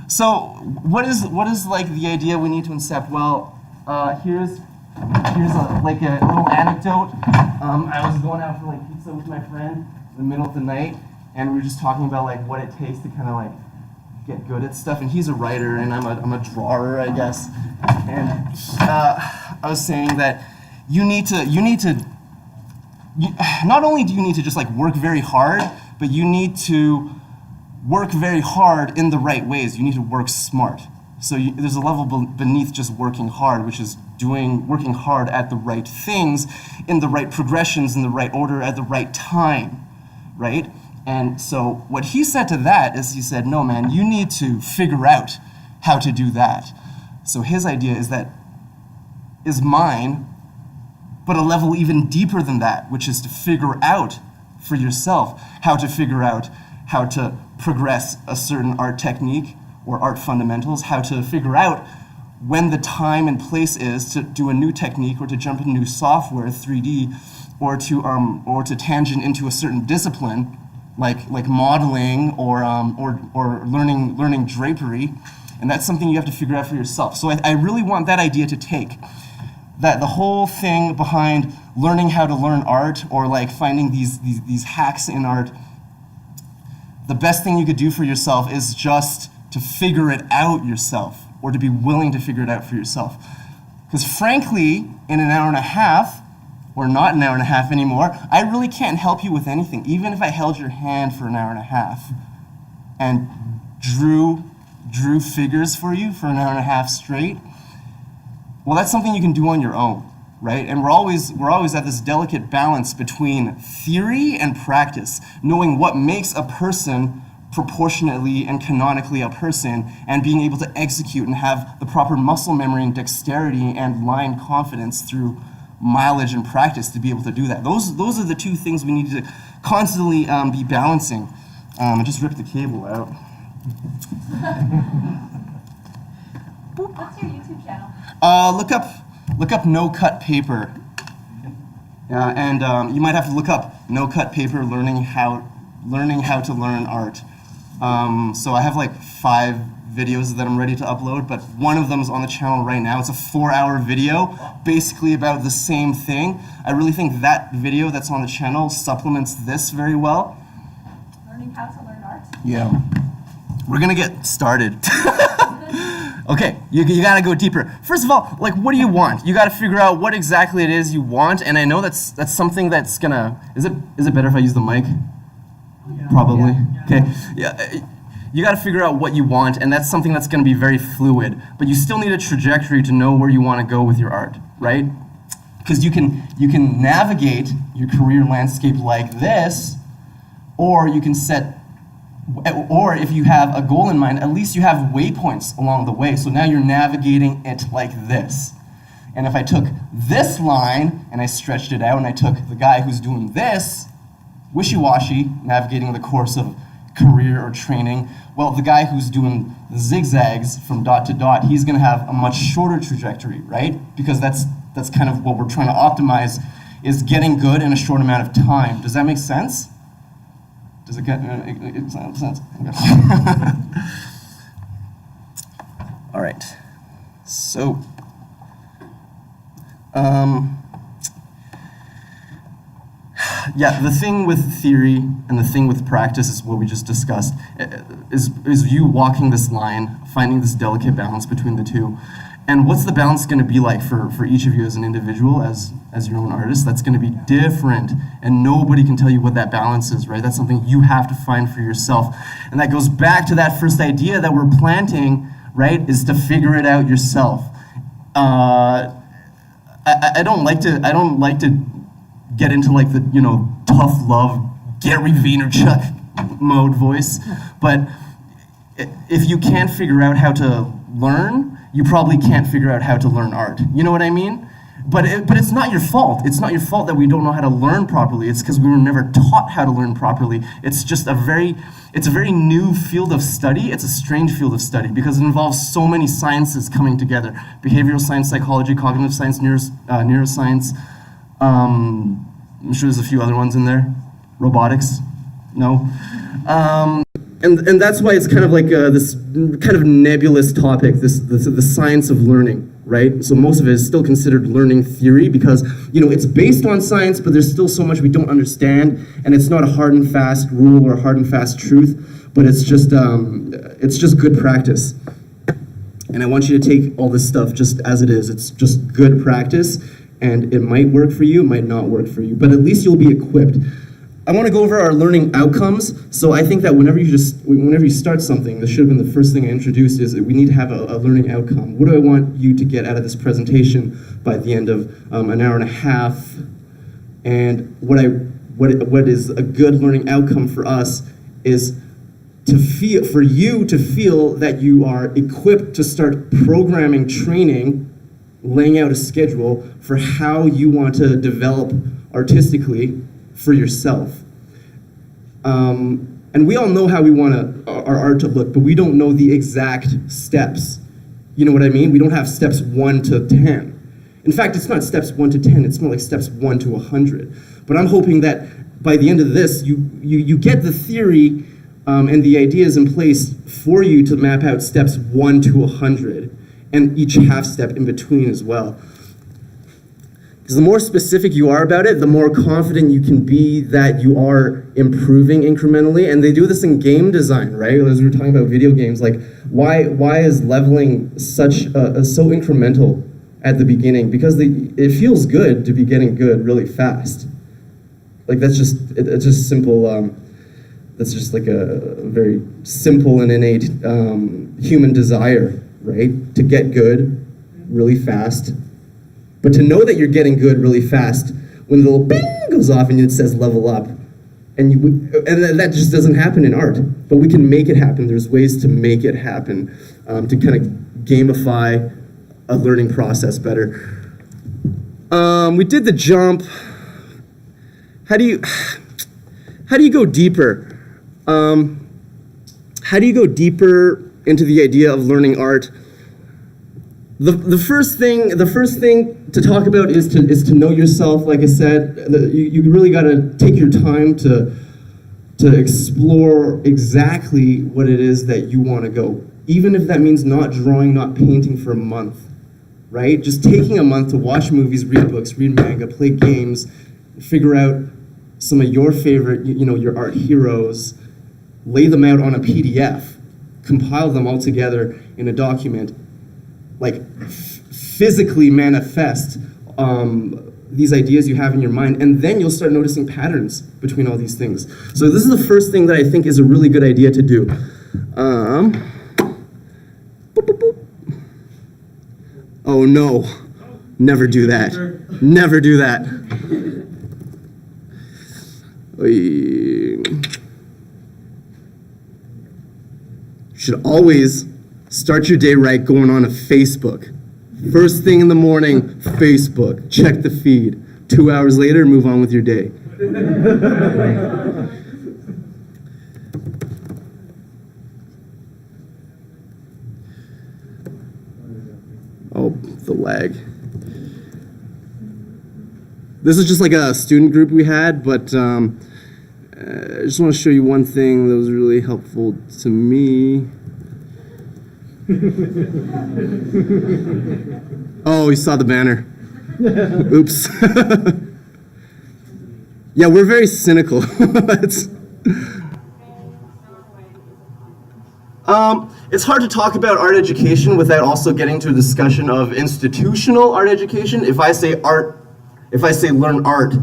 So what is like the idea we need to incept? Well, here's a little anecdote. I was going out for like pizza with my friend in the middle of the night, and we were just talking about like what it takes to kind of like get good at stuff. And he's a writer, and I'm a drawer, I guess. And I was saying that not only do you need to just like work very hard, but you need to work very hard in the right ways. You need to work smart. So there's a level beneath just working hard, which is working hard at the right things, in the right progressions, in the right order, at the right time, right? And so what he said to that is he said, no, man, you need to figure out how to do that. So his idea is mine, but a level even deeper than that, which is to figure out for yourself how to figure out how to progress a certain art technique or art fundamentals, how to figure out when the time and place is to do a new technique or to jump into new software, 3D, or to tangent into a certain discipline, like modeling or learning drapery, and that's something you have to figure out for yourself. So I really want that idea to take. That the whole thing behind learning how to learn art or like finding these hacks in art, the best thing you could do for yourself is just to figure it out yourself, or to be willing to figure it out for yourself. Because frankly, in an hour and a half, or not an hour and a half anymore, I really can't help you with anything, even if I held your hand for an hour and a half and drew figures for you for an hour and a half straight. Well, that's something you can do on your own, right? And we're always at this delicate balance between theory and practice, knowing what makes a person proportionately and canonically a person, and being able to execute and have the proper muscle memory and dexterity and line confidence through mileage and practice to be able to do that. Those are the two things we need to constantly be balancing. I just ripped the cable out. What's your YouTube channel? Look up No Cut Paper, and you might have to look up No Cut Paper learning how to learn art. So I have like 5 videos that I'm ready to upload, but one of them is on the channel right now. It's a 4-hour video, basically about the same thing. I really think that video that's on the channel supplements this very well. Learning how to learn art. Yeah. We're gonna get started. Okay, you gotta go deeper. First of all, like, what do you want? You gotta figure out what exactly it is you want, and I know that's something that's gonna. Is it better if I use the mic? Yeah. Probably. Yeah. Okay. Yeah. You gotta figure out what you want, and that's something that's gonna be very fluid. But you still need a trajectory to know where you want to go with your art, right? Because you can navigate your career landscape like this, or you can set. Or if you have a goal in mind, at least you have waypoints along the way. So now you're navigating it like this. And if I took this line and I stretched it out, and I took the guy who's doing this, wishy-washy, navigating the course of career or training, well, the guy who's doing the zigzags from dot to dot, he's going to have a much shorter trajectory, right? Because that's kind of what we're trying to optimize, is getting good in a short amount of time. Does that make sense? Does it get sense? Okay. All right. So, yeah, the thing with theory and the thing with practice is what we just discussed, is you walking this line, finding this delicate balance between the two. And what's the balance going to be like for each of you as an individual, as your own artist? That's going to be different, and nobody can tell you what that balance is, right? That's something you have to find for yourself. And that goes back to that first idea that we're planting, right, is to figure it out yourself. I don't like to get into like the, tough love, Gary Vaynerchuk mode voice, but if you can't figure out how to learn, you probably can't figure out how to learn art. You know what I mean? But it's not your fault. It's not your fault that we don't know how to learn properly. It's because we were never taught how to learn properly. It's just a very new field of study. It's a strange field of study because it involves so many sciences coming together: behavioral science, psychology, cognitive science, neuroscience. I'm sure there's a few other ones in there. Robotics? No. and that's why it's kind of like this kind of nebulous topic, the science of learning, right? So most of it is still considered learning theory because, it's based on science, but there's still so much we don't understand, and it's not a hard and fast rule or a hard and fast truth, but it's just good practice. And I want you to take all this stuff just as it is. It's just good practice, and it might work for you, it might not work for you, but at least you'll be equipped. I want to go over our learning outcomes. So I think that whenever you start something, this should have been the first thing I introduced, is that we need to have a learning outcome. What do I want you to get out of this presentation by the end of an hour and a half? And what is a good learning outcome for us is for you to feel that you are equipped to start programming training, laying out a schedule for how you want to develop artistically for yourself. And we all know how we want our art to look, but we don't know the exact steps. You know what I mean? We don't have steps 1 to 10. In fact, it's not steps 1 to 10, it's more like steps 1 to 100. But I'm hoping that by the end of this, you get the theory and the ideas in place for you to map out steps 1 to 100, and each half step in between as well. Because the more specific you are about it, the more confident you can be that you are improving incrementally. And they do this in game design, right? As we were talking about video games, like why is leveling so incremental at the beginning? Because it feels good to be getting good really fast. Like it's just simple. That's just like a very simple and innate human desire, right? To get good really fast. But to know that you're getting good really fast, when the little bing goes off and it says level up, and that just doesn't happen in art. But we can make it happen. There's ways to make it happen, to kind of gamify a learning process better. We did the jump. How do you go deeper? How do you go deeper into the idea of learning art? The first thing to talk about is to know yourself. Like I said, you really got to take your time to explore exactly what it is that you want to go, even if that means not drawing, not painting for a month, right? Just taking a month to watch movies, read books, read manga, play games, figure out some of your favorite, your art heroes, lay them out on a PDF, compile them all together in a document, like physically manifest these ideas you have in your mind, and then you'll start noticing patterns between all these things. So this is the first thing that I think is a really good idea to do. Boop, boop, boop. Oh no, never do that. Never do that. You should always start your day right going on a Facebook. First thing in the morning, Facebook. Check the feed. 2 hours later, move on with your day. Oh, the lag. This is just like a student group we had, but I just want to show you one thing that was really helpful to me. Oh, you saw the banner. Oops. Yeah, we're very cynical. It's hard to talk about art education without also getting to a discussion of institutional art education. If I say learn art,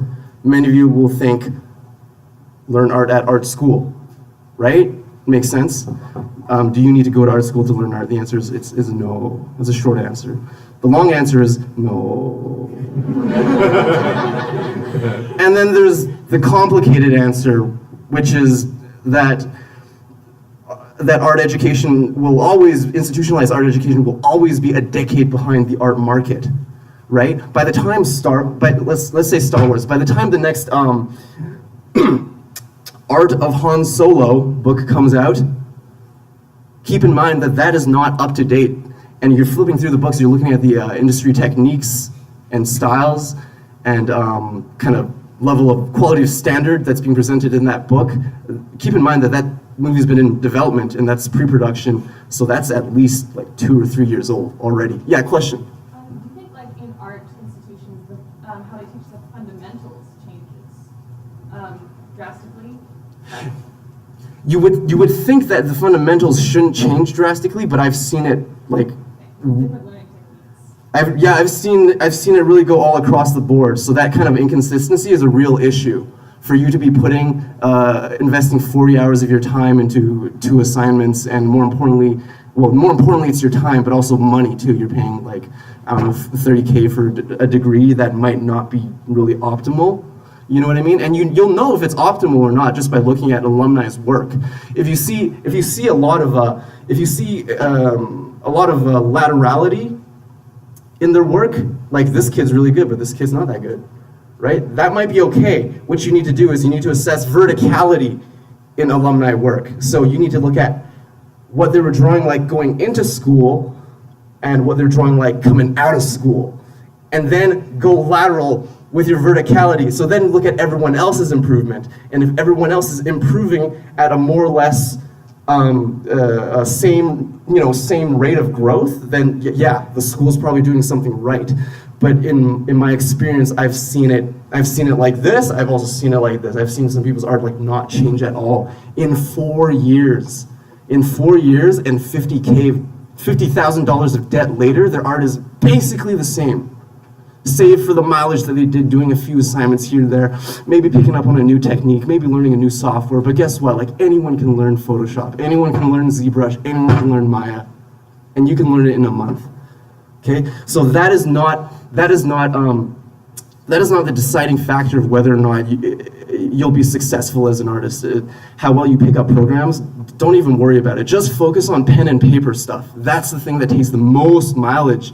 many of you will think learn art at art school, right? Makes sense. Do you need to go to art school to learn art? The answer is no. That's a short answer. The long answer is no. And then there's the complicated answer, which is that art education will always, institutionalized art education will always be a decade behind the art market, right? By the time let's say Star Wars, by the time the next Art of Han Solo book comes out, keep in mind that is not up to date. And you're flipping through the books, you're looking at the industry techniques and styles and kind of level of quality of standard that's being presented in that book. Keep in mind that movie's been in development, and that's pre-production, so that's at least like 2 or 3 years old already. Yeah, question? Do you think, like, in art institutions, how they teach the fundamentals changes drastically? Like, You would think that the fundamentals shouldn't change drastically, but I've seen it like, different learning techniques. I've seen it really go all across the board. So that kind of inconsistency is a real issue for you to be investing 40 hours of your time into 2 assignments, and more importantly, it's your time, but also money too. You're paying like, I don't know, $30K for a degree that might not be really optimal. You know what I mean? And you'll know if it's optimal or not just by looking at alumni's work. If you see a lot of laterality in their work, like this kid's really good, but this kid's not that good, right? That might be okay. What you need to do is you need to assess verticality in alumni work. So you need to look at what they were drawing like going into school and what they're drawing like coming out of school, and then go lateral with your verticality. So then look at everyone else's improvement, and if everyone else is improving at a more or less same rate of growth, then yeah, the school's probably doing something right. But in my experience, I've seen it like this. I've also seen it like this. I've seen some people's art like not change at all in 4 years. In 4 years and $50,000 of debt later, their art is basically the same, save for the mileage that they did doing a few assignments here and there, maybe picking up on a new technique, maybe learning a new software. But guess what? Like, anyone can learn Photoshop, anyone can learn ZBrush, anyone can learn Maya, and you can learn it in a month. Okay, so that is not the deciding factor of whether or not you'll be successful as an artist. How well you pick up programs, don't even worry about it. Just focus on pen and paper stuff. That's the thing that takes the most mileage.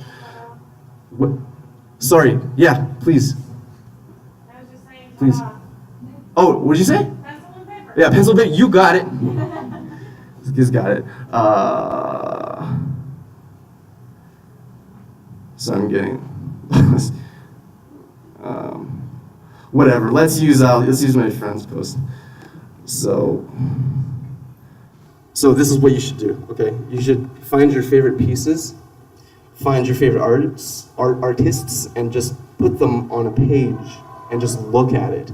Sorry, yeah, please. I was just saying, Please. Oh, what did you say? pencil and paper. Yeah, pencil bit, you got it. He's got it. So I'm getting, whatever. Let's use my friend's post. So this is what you should do. Okay, you should find your favorite pieces. Find your favorite artists, and just put them on a page and just look at it.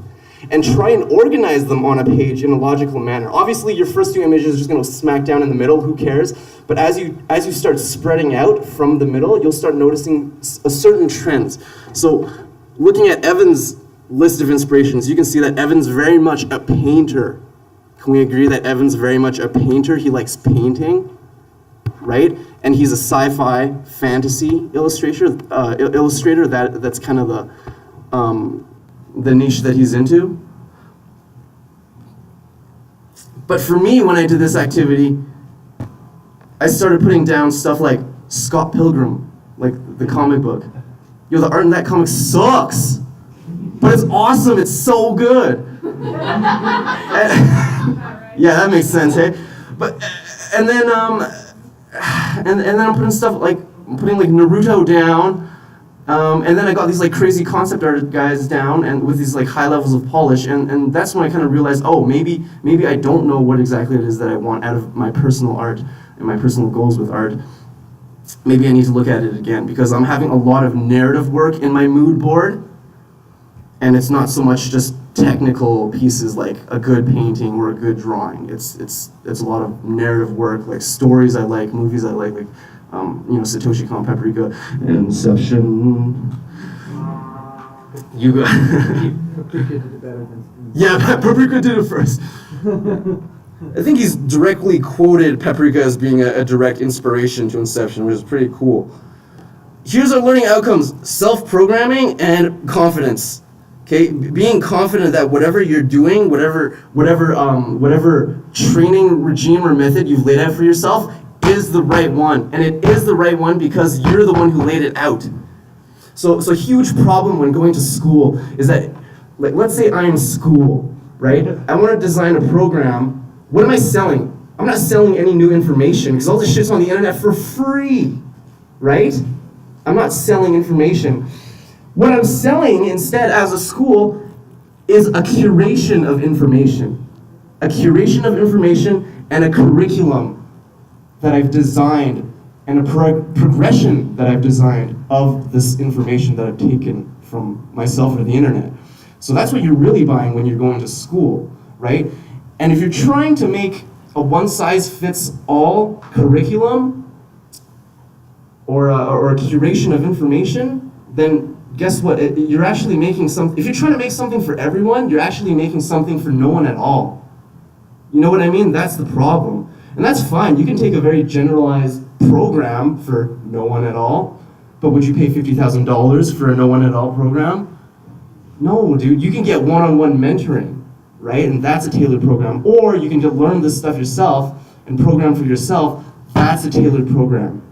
And try and organize them on a page in a logical manner. Obviously, your first 2 images are just going to smack down in the middle, who cares? But as you start spreading out from the middle, you'll start noticing a certain trends. So looking at Evan's list of inspirations, you can see that Evan's very much a painter. Can we agree that Evan's very much a painter? He likes painting, right? And he's a sci-fi fantasy illustrator. That's kind of the niche that he's into. But for me, when I did this activity, I started putting down stuff like Scott Pilgrim, like the comic book. Yo, the art in that comic sucks, but it's awesome. It's so good. Yeah, that makes sense, hey? But and then I'm putting stuff like Naruto down, and then I got these like crazy concept art guys down, and with these like high levels of polish, and that's when I kind of realized, oh, maybe I don't know what exactly it is that I want out of my personal art and my personal goals with art. Maybe I need to look at it again, because I'm having a lot of narrative work in my mood board, and it's not so much just technical pieces like a good painting or a good drawing. It's a lot of narrative work, like stories I like, movies I like Satoshi Kon, Paprika, Inception. You got. Paprika did it better than. Yeah, Paprika did it first. I think he's directly quoted Paprika as being a direct inspiration to Inception, which is pretty cool. Here's our learning outcomes: self-programming and confidence. Okay, being confident that whatever you're doing, whatever training regime or method you've laid out for yourself is the right one, and it is the right one because you're the one who laid it out. So a huge problem when going to school is that, like, let's say I'm in school, right? I want to design a program. What am I selling? I'm not selling any new information because all this shit's on the internet for free, right? I'm not selling information. What I'm selling instead as a school is a curation of information. A curation of information and a curriculum that I've designed and a progression that I've designed of this information that I've taken from myself or the internet. So that's what you're really buying when you're going to school, right? And if you're trying to make a one-size-fits-all curriculum or a curation of information, then guess what? You're actually making something. If you're trying to make something for everyone, you're actually making something for no one at all. You know what I mean? That's the problem. And that's fine. You can take a very generalized program for no one at all, but would you pay $50,000 for a no one at all program? No, dude. You can get one-on-one mentoring, right? And that's a tailored program. Or you can just learn this stuff yourself and program for yourself. That's a tailored program.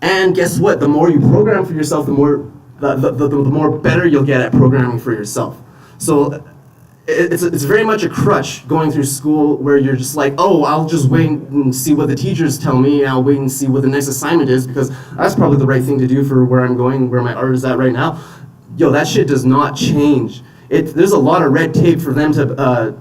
And guess what? The more you program for yourself, the more better you'll get at programming for yourself. So it's very much a crutch going through school where you're just like, oh, I'll just wait and see what the teachers tell me, and I'll wait and see what the next assignment is because that's probably the right thing to do for where I'm going, where my art is at right now. Yo, that shit does not change. There's a lot of red tape for them to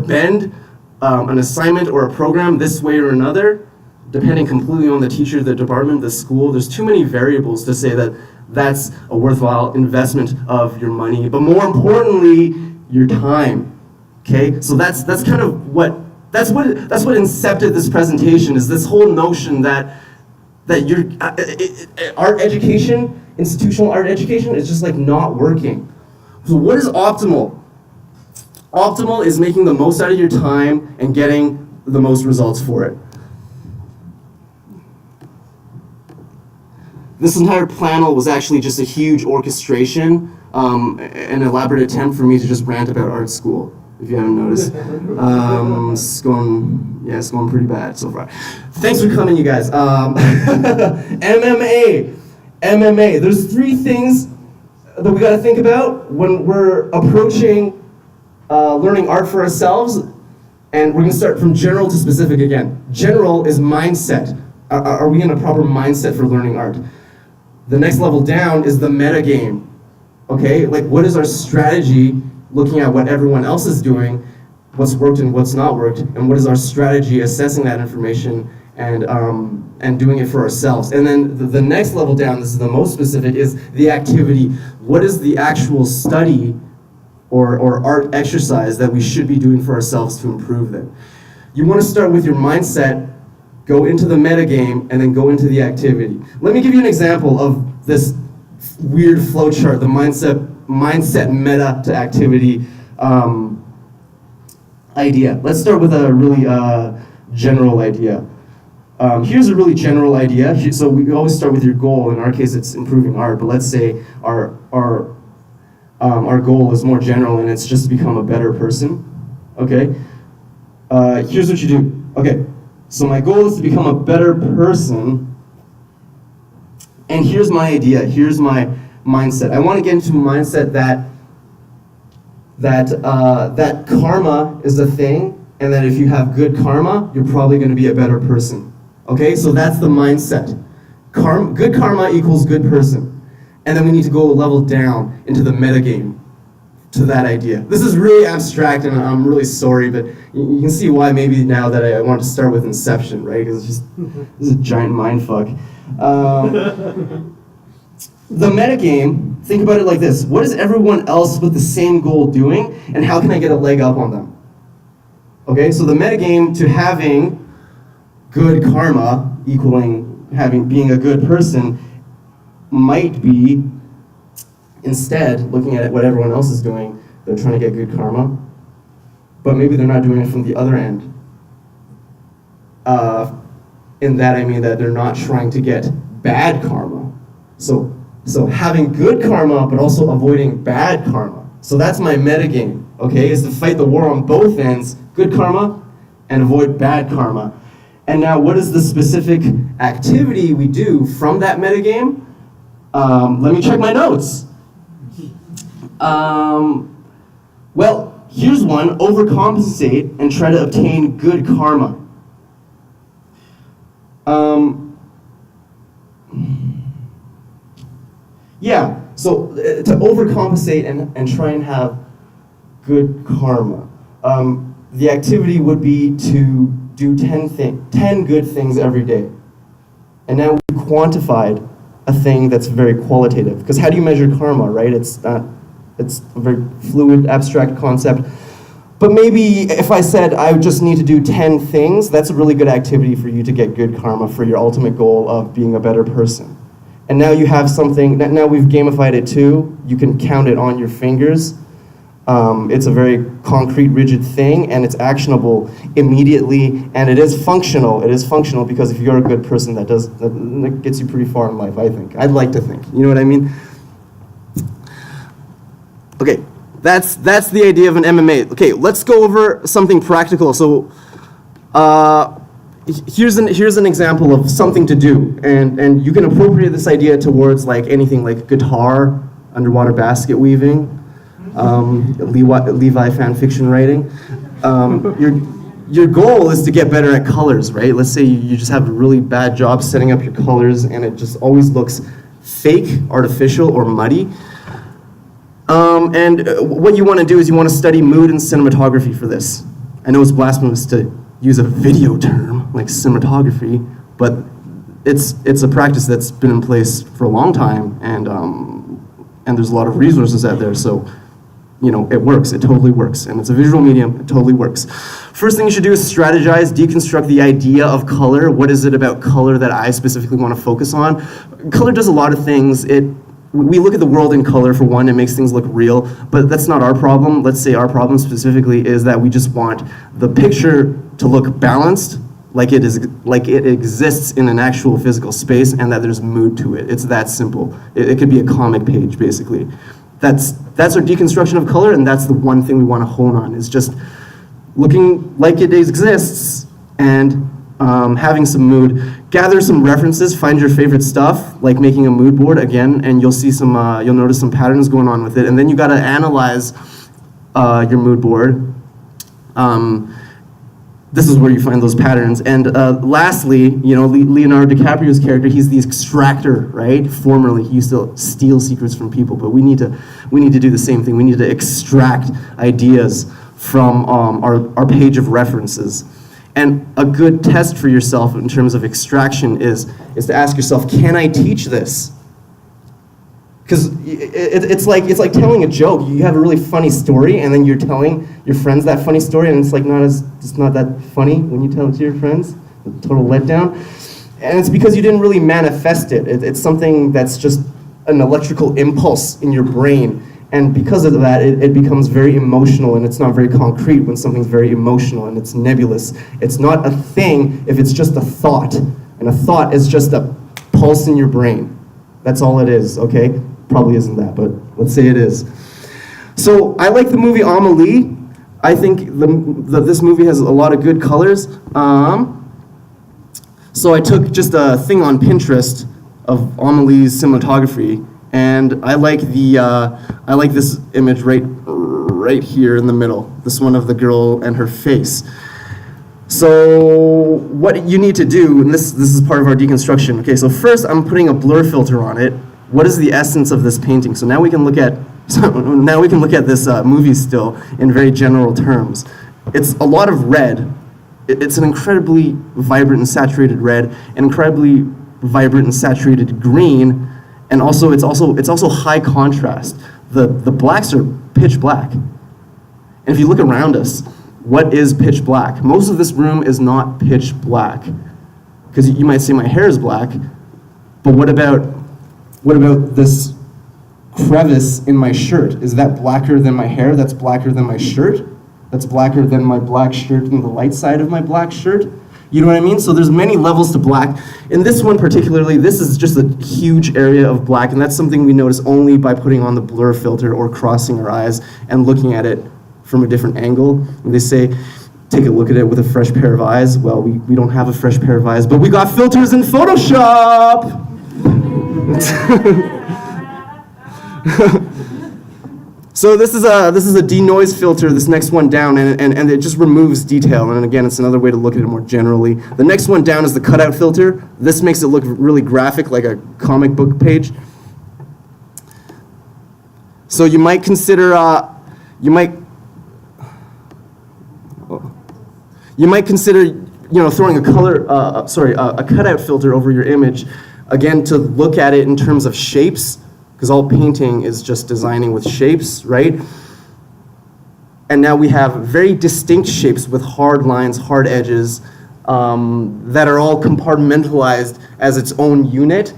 bend an assignment or a program this way or another, depending completely on the teacher, the department, the school. There's too many variables to say that that's a worthwhile investment of your money, but more importantly, your time. Okay, so that's kind of what incepted this presentation, is this whole notion that your art education, institutional art education, is just like not working. So what is optimal? Optimal is making the most out of your time and getting the most results for it. This entire panel was actually just a huge orchestration, an elaborate attempt for me to just rant about art school, if you haven't noticed. It's going pretty bad so far. Thanks for coming, you guys. MMA. There's three things that we got to think about when we're approaching learning art for ourselves, and we're going to start from general to specific again. General is mindset. Are we in a proper mindset for learning art? The next level down is the metagame. Okay, like what is our strategy looking at what everyone else is doing, what's worked and what's not worked, and what is our strategy assessing that information and doing it for ourselves. And then the next level down, this is the most specific, is the activity. What is the actual study or art exercise that we should be doing for ourselves to improve them? You want to start with your mindset, go into the metagame, and then go into the activity. Let me give you an example of this weird flowchart, the mindset meta to activity idea. Let's start with a really general idea. Here's a really general idea. So we always start with your goal. In our case, it's improving art, but let's say our goal is more general and it's just to become a better person. Okay? Here's what you do. Okay. So my goal is to become a better person, and here's my idea, here's my mindset. I want to get into a mindset that karma is a thing, and that if you have good karma, you're probably going to be a better person. Okay, so that's the mindset. Good karma equals good person. And then we need to go a level down into the metagame to that idea. This is really abstract, and I'm really sorry, but you can see why maybe now that I want to start with Inception, right? Because it's just this is a giant mind fuck. The metagame, think about it like this: what is everyone else with the same goal doing, and how can I get a leg up on them? Okay, so the metagame to having good karma equaling being a good person might be, instead, looking at what everyone else is doing, they're trying to get good karma, but maybe they're not doing it from the other end. In that I mean that they're not trying to get bad karma. So having good karma, but also avoiding bad karma. So that's my metagame, okay, is to fight the war on both ends, good karma and avoid bad karma. And now what is the specific activity we do from that metagame? Let me check my notes. Well, here's one: overcompensate and try to obtain good karma. Yeah, so to overcompensate and try and have good karma. the activity would be to do 10 good things every day. And now we quantified a thing that's very qualitative. Because how do you measure karma, right? It's a very fluid, abstract concept. But maybe if I said I just need to do 10 things, that's a really good activity for you to get good karma for your ultimate goal of being a better person. And now you have something, now we've gamified it too. You can count it on your fingers. It's a very concrete, rigid thing, and it's actionable immediately, and it is functional. It is functional because if you're a good person, that gets you pretty far in life, I think. I'd like to think. You know what I mean? Okay, that's the idea of an MMA. Okay, let's go over something practical. So, here's an example of something to do, and you can appropriate this idea towards like anything like guitar, underwater basket weaving, Levi fan fiction writing. Your goal is to get better at colors, right? Let's say you just have a really bad job setting up your colors and it just always looks fake, artificial, or muddy. And what you want to do is you want to study mood and cinematography for this. I know it's blasphemous to use a video term like cinematography, but it's a practice that's been in place for a long time, and there's a lot of resources out there, so you know, it works, it totally works, and it's a visual medium, it totally works. First thing you should do is strategize, deconstruct the idea of color. What is it about color that I specifically want to focus on? Color does a lot of things. We look at the world in color, for one, it makes things look real, but that's not our problem. Let's say our problem specifically is that we just want the picture to look balanced, like it exists in an actual physical space, and that there's mood to it. It's that simple. It could be a comic page, basically. That's our deconstruction of color, and that's the one thing we want to hone on, is just looking like it exists and having some mood. Gather some references, find your favorite stuff, like making a mood board again, and you'll see you'll notice some patterns going on with it, and then you got to analyze your mood board. This is where you find those patterns. And lastly, you know, Leonardo DiCaprio's character, he's the extractor, right? Formerly, he used to steal secrets from people, but we need to do the same thing. We need to extract ideas from our page of references. And a good test for yourself in terms of extraction is to ask yourself, can I teach this? Because it's like telling a joke. You have a really funny story, and then you're telling your friends that funny story, and it's not that funny when you tell it to your friends. A total letdown. And it's because you didn't really manifest it. It's something that's just an electrical impulse in your brain. And because of that, it becomes very emotional, and it's not very concrete when something's very emotional and it's nebulous. It's not a thing if it's just a thought. And a thought is just a pulse in your brain. That's all it is, okay? Probably isn't that, but let's say it is. So I like the movie Amelie. I think this movie has a lot of good colors. So I took just a thing on Pinterest of Amelie's cinematography, and I like this image right here in the middle. This one of the girl and her face. So what you need to do, and this is part of our deconstruction. Okay, so first I'm putting a blur filter on it. What is the essence of this painting? So now we can look at this movie still in very general terms. It's a lot of red. It's an incredibly vibrant and saturated red, an incredibly vibrant and saturated green, and also it's also high contrast. The blacks are pitch black. And if you look around us, what is pitch black? Most of this room is not pitch black. Because you might say my hair is black, but what about this crevice in my shirt? Is that blacker than my hair? That's blacker than my shirt? That's blacker than my black shirt and the light side of my black shirt? You know what I mean? So there's many levels to black. In this one particularly, this is just a huge area of black, and that's something we notice only by putting on the blur filter or crossing our eyes and looking at it from a different angle. And they say, take a look at it with a fresh pair of eyes. Well, we don't have a fresh pair of eyes, but we got filters in Photoshop! So this is a denoise filter, this next one down, and it just removes detail. And again, it's another way to look at it more generally. The next one down is the cutout filter. This makes it look really graphic, like a comic book page. So you might consider, You might consider, throwing a cutout filter over your image, again, to look at it in terms of shapes, because all painting is just designing with shapes, right? And now we have very distinct shapes with hard lines, hard edges, that are all compartmentalized as its own unit.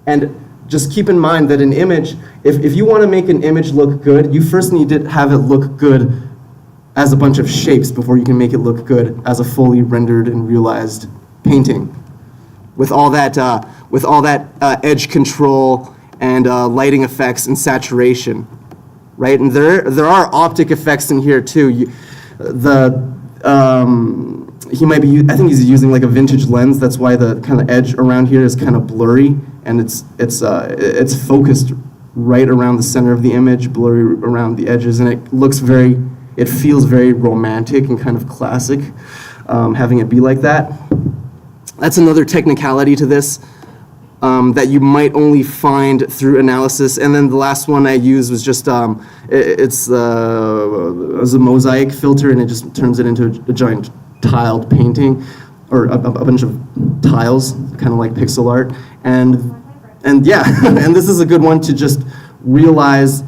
And just keep in mind that an image, if you want to make an image look good, you first need to have it look good as a bunch of shapes before you can make it look good as a fully rendered and realized painting. With all that edge control and lighting effects and saturation, right? And there are optic effects in here too. He might be, I think he's using like a vintage lens. That's why the kind of edge around here is kind of blurry, and it's focused right around the center of the image, blurry around the edges, and it feels very romantic and kind of classic, having it be like that. That's another technicality to this that you might only find through analysis. And then the last one I used was just, it's a mosaic filter, and it just turns it into a giant tiled painting, or a bunch of tiles, kind of like pixel art. And yeah, and this is a good one to just realize,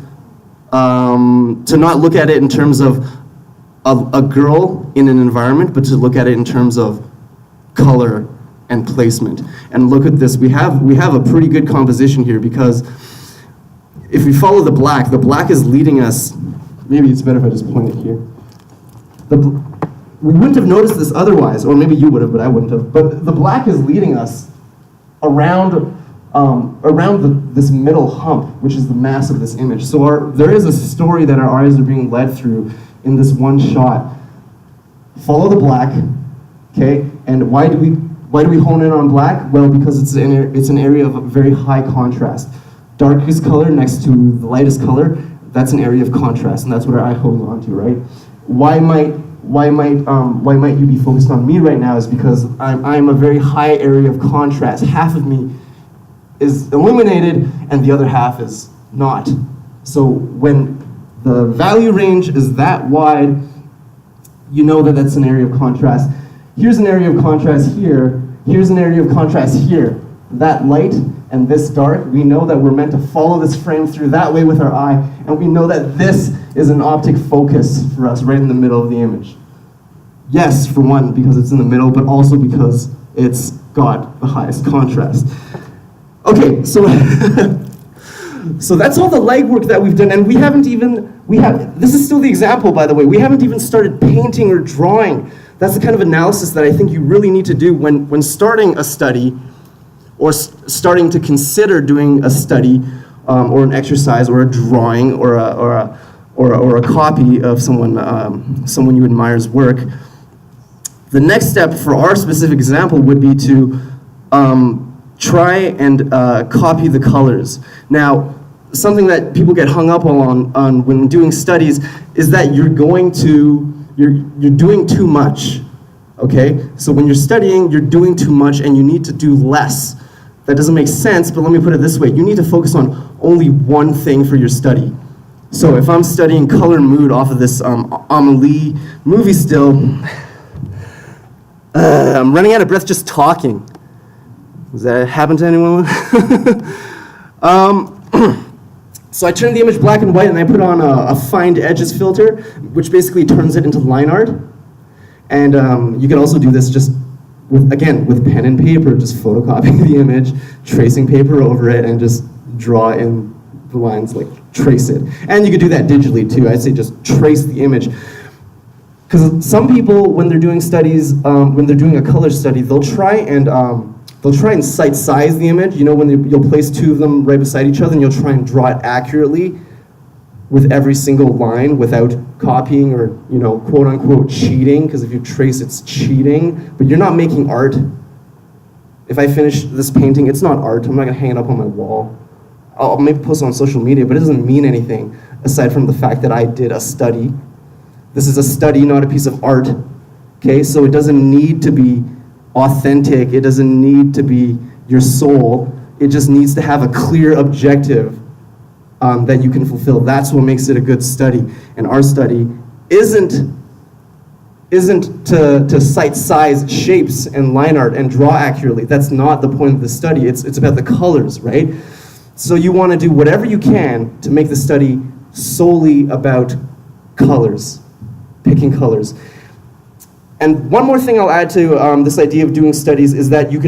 to not look at it in terms of a girl in an environment, but to look at it in terms of color and placement. And look at this, we have a pretty good composition here, because if we follow the black is leading us, maybe it's better if I just point it here. We wouldn't have noticed this otherwise, or maybe you would have, but I wouldn't have. But the black is leading us around this middle hump, which is the mass of this image. So there is a story that our eyes are being led through in this one shot. Follow the black, okay? And why do we hone in on black? Well, because it's an area of very high contrast. Darkest color next to the lightest color, that's an area of contrast, and that's what our eye holds on to, right? Why might you be focused on me right now is because I'm a very high area of contrast. Half of me is illuminated and the other half is not. So when the value range is that wide, you know that that's an area of contrast. Here's an area of contrast here. Here's an area of contrast here. That light and this dark, we know that we're meant to follow this frame through that way with our eye, and we know that this is an optic focus for us right in the middle of the image. Yes, for one, because it's in the middle, but also because it's got the highest contrast. Okay, so so that's all the legwork that we've done, and this is still the example, by the way. We haven't even started painting or drawing. That's the kind of analysis that I think you really need to do when starting a study, or starting to consider doing a study, or an exercise, or a drawing, or a copy of someone you admire's work. The next step for our specific example would be to try and copy the colors. Now, something that people get hung up on when doing studies is that you're doing too much. Okay? So when you're studying, you're doing too much and you need to do less. That doesn't make sense, but let me put it this way. You need to focus on only one thing for your study. So if I'm studying color and mood off of this Amelie movie still, I'm running out of breath just talking. Does that happen to anyone? So I turn the image black and white and I put on a find edges filter, which basically turns it into line art. And you can also do this just with pen and paper, just photocopying the image, tracing paper over it, and just draw in the lines, like trace it. And you could do that digitally too. I'd say just trace the image. Because some people, when they're doing studies, when they're doing a color study, they'll try and sight size the image. You know, when you'll place two of them right beside each other, and you'll try and draw it accurately with every single line without copying or, quote unquote cheating, because if you trace, it's cheating, but you're not making art. If I finish this painting, it's not art. I'm not gonna hang it up on my wall. I'll maybe post it on social media, but it doesn't mean anything aside from the fact that I did a study. This is a study, not a piece of art, okay? So it doesn't need to be authentic. It doesn't need to be your soul. It just needs to have a clear objective that you can fulfill. That's what makes it a good study. And our study isn't isn't to cite size, shapes, and line art and draw accurately. That's not the point of the study. It's about the colors, right? So you want to do whatever you can to make the study solely about colors, picking colors. And one more thing I'll add to this idea of doing studies is that you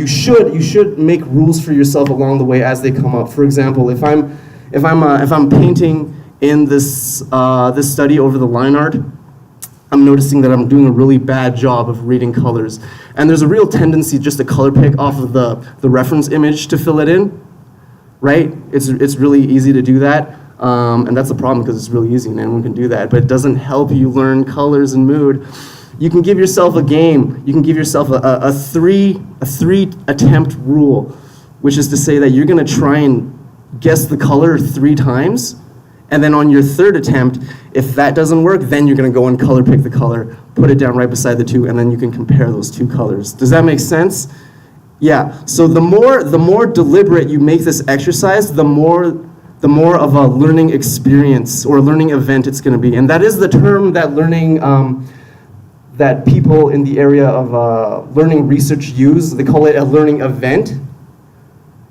should make rules for yourself along the way as they come up. For example, if I'm painting in this this study over the line art, I'm noticing that I'm doing a really bad job of reading colors, and there's a real tendency just to color pick off of the reference image to fill it in, right? It's really easy to do that. And that's the problem because it's really easy and anyone can do that, but it doesn't help you learn colors and mood. You can give yourself a game. You can give yourself a three attempt rule, which is to say that you're going to try and guess the color 3 times, and then on your 3rd attempt, if that doesn't work, then you're going to go and color pick the color, put it down right beside the 2, and then you can compare those 2 colors. Does that make sense? Yeah. So the more deliberate you make this exercise, the more of a learning experience or learning event it's going to be. And that is the term that that people in the area of learning research use. They call it a learning event.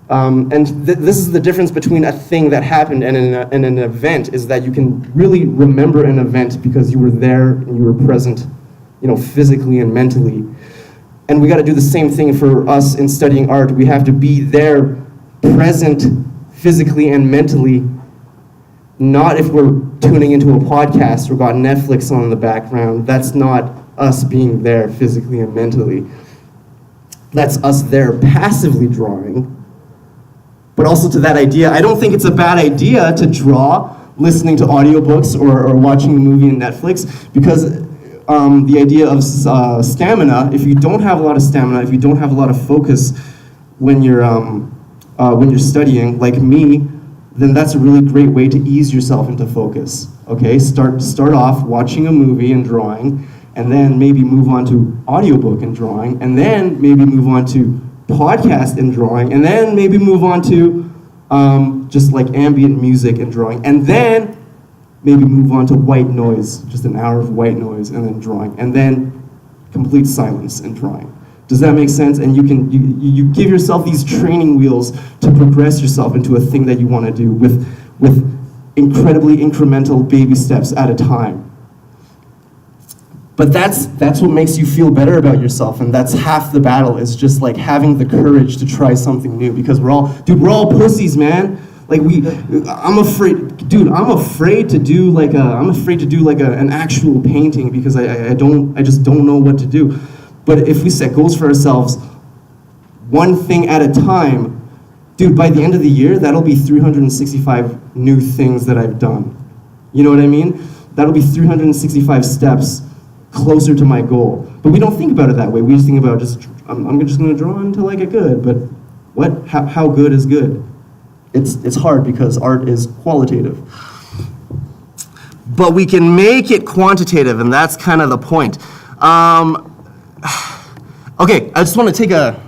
And this is the difference between a thing that happened and an event, is that you can really remember an event because you were there and you were present, physically and mentally. And we got to do the same thing for us in studying art. We have to be there, present physically and mentally, not if we're tuning into a podcast or got Netflix on in the background. That's not us being there physically and mentally. That's us there passively drawing. But also to that idea, I don't think it's a bad idea to draw listening to audiobooks or watching a movie on Netflix, because the idea of stamina, if you don't have a lot of stamina, if you don't have a lot of focus when you're studying, like me, then that's a really great way to ease yourself into focus. Okay, start off watching a movie and drawing, and then maybe move on to audiobook and drawing, and then maybe move on to podcast and drawing, and then maybe move on to just like ambient music and drawing, and then maybe move on to white noise, just an hour of white noise, and then drawing, and then complete silence and drawing. Does that make sense? And you give yourself these training wheels to progress yourself into a thing that you want to do with incredibly incremental baby steps at a time. But that's what makes you feel better about yourself, and that's half the battle, is just like having the courage to try something new, because we're all pussies, man. Like I'm afraid to do an actual painting because I just don't know what to do. But if we set goals for ourselves, one thing at a time, dude, by the end of the year, that'll be 365 new things that I've done. You know what I mean? That'll be 365 steps closer to my goal. But we don't think about it that way. We just think about I'm just going to draw until I get good. But how good is good? It's hard because art is qualitative. But we can make it quantitative, and that's kind of the point. Okay, I just want to take a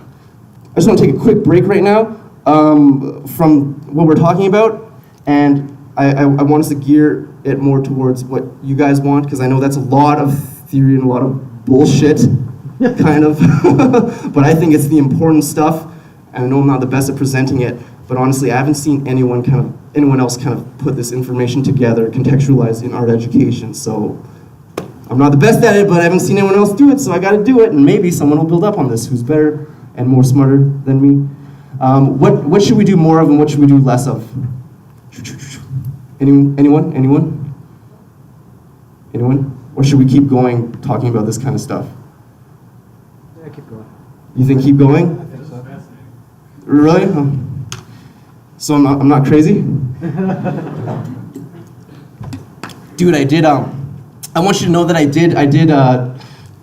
quick break right now from what we're talking about, and I want us to gear it more towards what you guys want, because I know that's a lot of theory and a lot of bullshit, kind of. But I think it's the important stuff, and I know I'm not the best at presenting it, but honestly, I haven't seen anyone else kind of put this information together, contextualized in art education. So I'm not the best at it, but I haven't seen anyone else do it, so I got to do it, and maybe someone will build up on this who's better and more smarter than me. What should we do more of, and what should we do less of? Anyone? Or should we keep going talking about this kind of stuff? Yeah, keep going. You think keep going? I think so. Really? So I'm not crazy? Dude, I want you to know that I did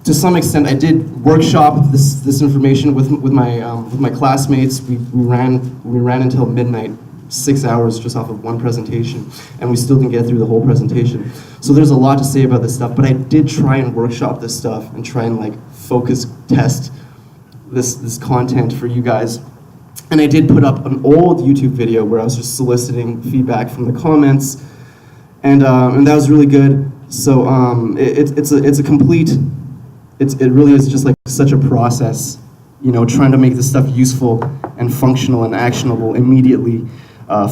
to some extent, I did workshop this information with my classmates. We ran until midnight, 6 hours just off of one presentation, and we still didn't get through the whole presentation. So there's a lot to say about this stuff, but I did try and workshop this stuff and try and like focus test this content for you guys. And I did put up an old YouTube video where I was just soliciting feedback from the comments, and that was really good. So it's a complete, it really is just like such a process, trying to make this stuff useful and functional and actionable immediately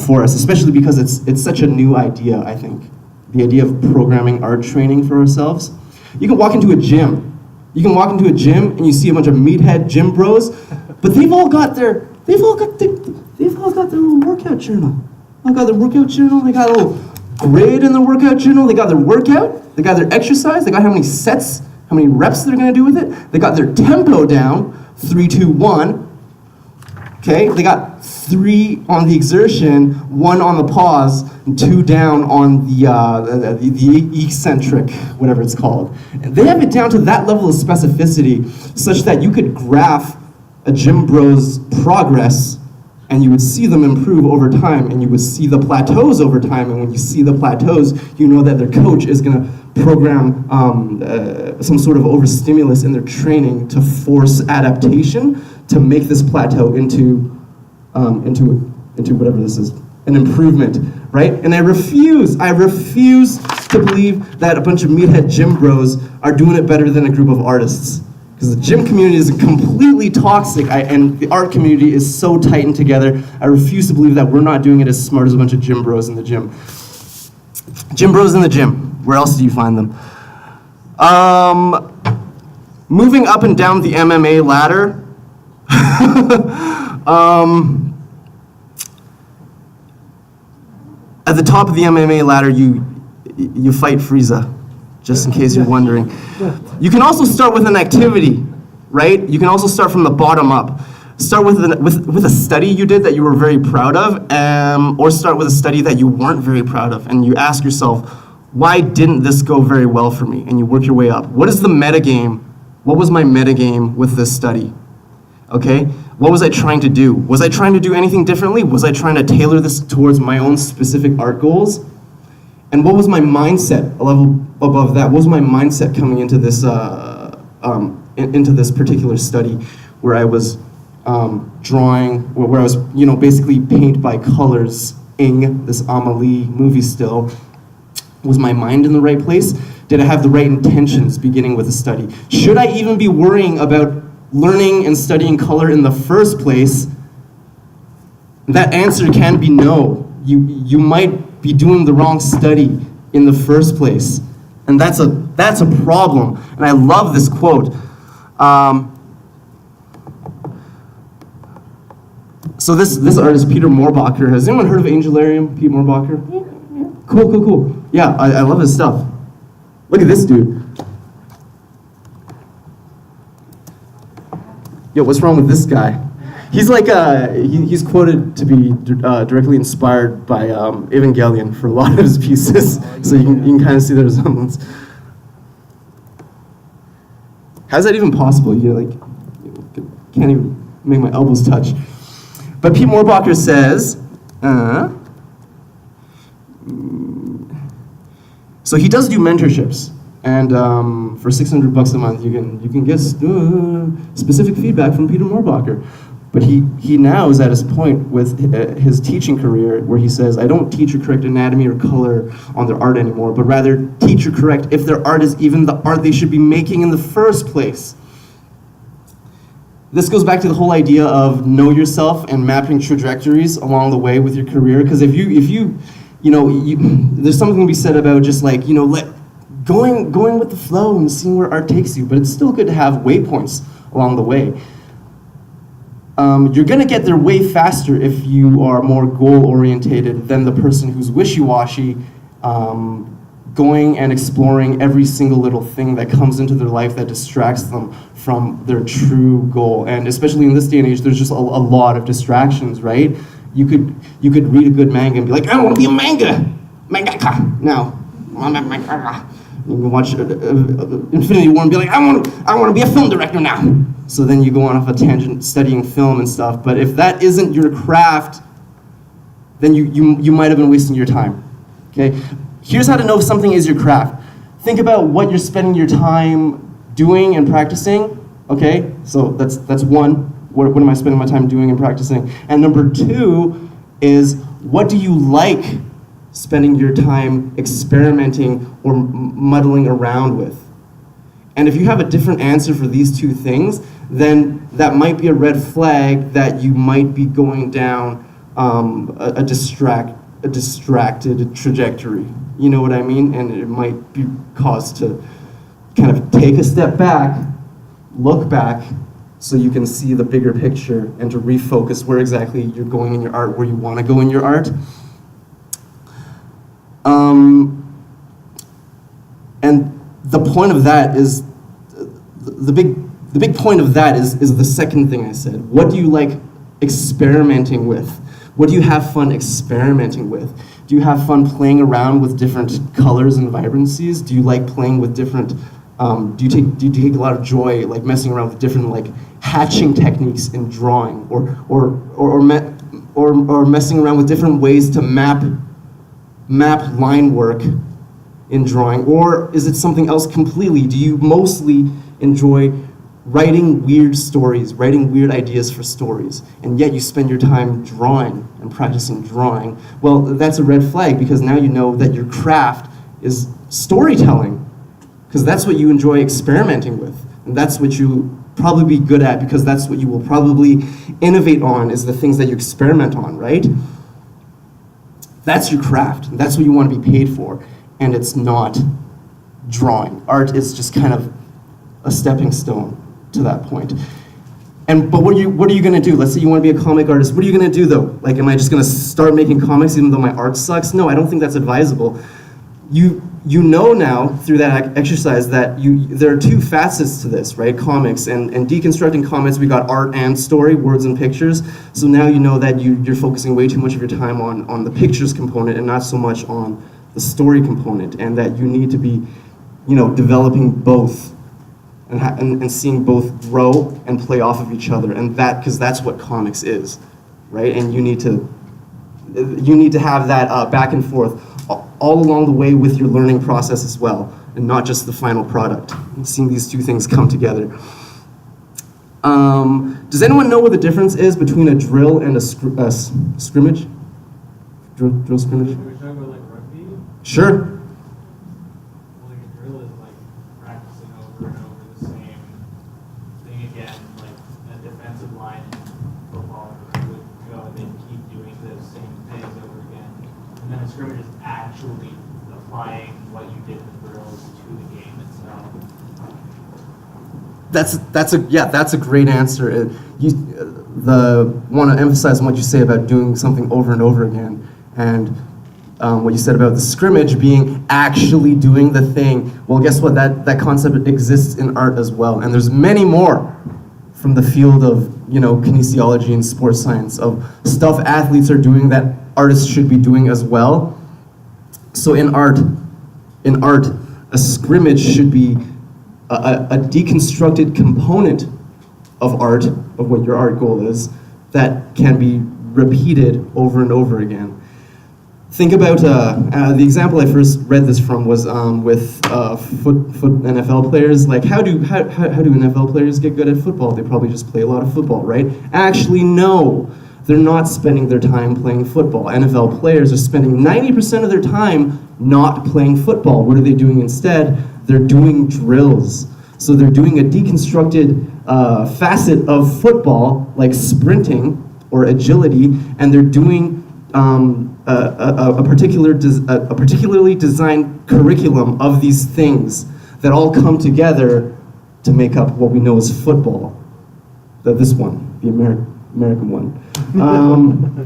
for us, especially because it's such a new idea, I think. The idea of programming art training for ourselves. You can walk into a gym. You can walk into a gym and you see a bunch of meathead gym bros, but they've all got their little workout journal. They got their workout journal. They got a little grid in the workout journal. They got their workout. They got their exercise. They got how many sets, how many reps they're gonna do with it. They got their tempo down, 3, 2, 1. Okay, they got 3 on the exertion, 1 on the pause, and 2 down on the eccentric, whatever it's called. And they have it down to that level of specificity, such that you could graph a gym bro's progress, and you would see them improve over time, and you would see the plateaus over time. And when you see the plateaus, you know that their coach is going to program some sort of overstimulus in their training to force adaptation to make this plateau into whatever this is, an improvement, right? And I refuse to believe that a bunch of meathead gym bros are doing it better than a group of artists. Because the gym community is completely toxic, and the art community is so tightened together. I refuse to believe that we're not doing it as smart as a bunch of gym bros in the gym. Gym bros in the gym, where else do you find them? Moving up and down the MMA ladder, at the top of the MMA ladder, you fight Frieza, just in case you're wondering. You can also start with an activity, right? You can also start from the bottom up. Start with a study you did that you were very proud of, or start with a study that you weren't very proud of, and you ask yourself, why didn't this go very well for me? And you work your way up. What is the metagame? What was my metagame with this study? Okay? What was I trying to do? Was I trying to do anything differently? Was I trying to tailor this towards my own specific art goals? And what was my mindset, a level above that? What was my mindset coming into this particular study, where I was drawing, where I was, basically paint by colors ing this Amelie movie still? Was my mind in the right place? Did I have the right intentions beginning with the study? Should I even be worrying about learning and studying color in the first place? That answer can be no. You might be doing the wrong study in the first place, and that's a problem. And I love this quote. So this artist, Peter Moorbacher, has anyone heard of Angelarium? Pete Moorbacher? Yeah. Cool. Yeah, I love his stuff. Look at this dude. Yo, what's wrong with this guy? He's like, he's quoted to be directly inspired by Evangelion for a lot of his pieces, so you can kind of see the resemblance. How's that even possible? Can't even make my elbows touch. But Pete Moorbacher says, so he does do mentorships, and for $600 a month, you can get specific feedback from Peter Moorbacher. But he now is at his point with his teaching career where he says, I don't teach or correct anatomy or color on their art anymore, but rather teach or correct if their art is even the art they should be making in the first place. This goes back to the whole idea of know yourself and mapping trajectories along the way with your career. Because if you there's something to be said about just like, going with the flow and seeing where art takes you, but it's still good to have waypoints along the way. You're gonna get there way faster if you are more goal-orientated than the person who's wishy-washy, going and exploring every single little thing that comes into their life that distracts them from their true goal. And especially in this day and age, there's just a lot of distractions, right? You could read a good manga and be like, I want to be a mangaka now. You can watch Infinity War and be like, I want to be a film director now. So then you go on off a tangent studying film and stuff. But if that isn't your craft, then you might have been wasting your time. Okay? Here's how to know if something is your craft. Think about what you're spending your time doing and practicing. Okay? So that's one. What am I spending my time doing and practicing? And number two is, what do you like spending your time experimenting or muddling around with? And if you have a different answer for these two things, then that might be a red flag that you might be going down a distracted trajectory. You know what I mean? And it might be cause to kind of take a step back, look back, so you can see the bigger picture and to refocus where exactly you're going in your art, where you want to go in your art. And the point of that is, the big point of that is the second thing I said. What do you like experimenting with? What do you have fun experimenting with? Do you have fun playing around with different colors and vibrancies? Do you like playing with different, do you take a lot of joy like messing around with different like hatching techniques in drawing, or messing around with different ways to map line work in drawing? Or is it something else completely? Do you mostly enjoy writing weird stories, writing weird ideas for stories, and yet you spend your time drawing and practicing drawing? Well, that's a red flag, because now you know that your craft is storytelling, because that's what you enjoy experimenting with, and that's what you probably be good at, because that's what you will probably innovate on, is the things that you experiment on, right? That's your craft. That's what you want to be paid for, and it's not drawing. Art is just kind of a stepping stone to that point. But what are you going to do? Let's say you want to be a comic artist. What are you going to do though? Like, am I just going to start making comics even though my art sucks? No, I don't think that's advisable. You know now through that exercise that there are two facets to this, right? Comics and deconstructing comics. We got art and story, words and pictures. So now you know that you're focusing way too much of your time on the pictures component and not so much on the story component, and that you need to be, developing both. And seeing both grow and play off of each other, and because that's what comics is, right? And you need to have that back and forth all along the way with your learning process as well, and not just the final product. And seeing these two things come together. Does anyone know what the difference is between a drill and a scrimmage? Drill scrimmage? Are we talking about like rugby? Sure. Like a drill is like practicing over and over the same thing again, like a defensive line in football would go and they'd keep doing the same things over again. And then a scrimmage is actually applying what you did in the drills to the game itself. That's a great answer. Want to emphasize on what you say about doing something over and over again, and what you said about the scrimmage being actually doing the thing. Well, guess what? That concept exists in art as well, and there's many more from the field of kinesiology and sports science, of stuff athletes are doing that artists should be doing as well. So in art, a scrimmage should be a deconstructed component of art, of what your art goal is, that can be repeated over and over again. Think about the example I first read this from was with foot NFL players. Like, how do NFL players get good at football? They probably just play a lot of football, right? Actually, no. They're not spending their time playing football. NFL players are spending 90% of their time not playing football. What are they doing instead? They're doing drills. So they're doing a deconstructed facet of football, like sprinting or agility, and they're doing a particularly designed curriculum of these things that all come together to make up what we know as football. This one, the American one.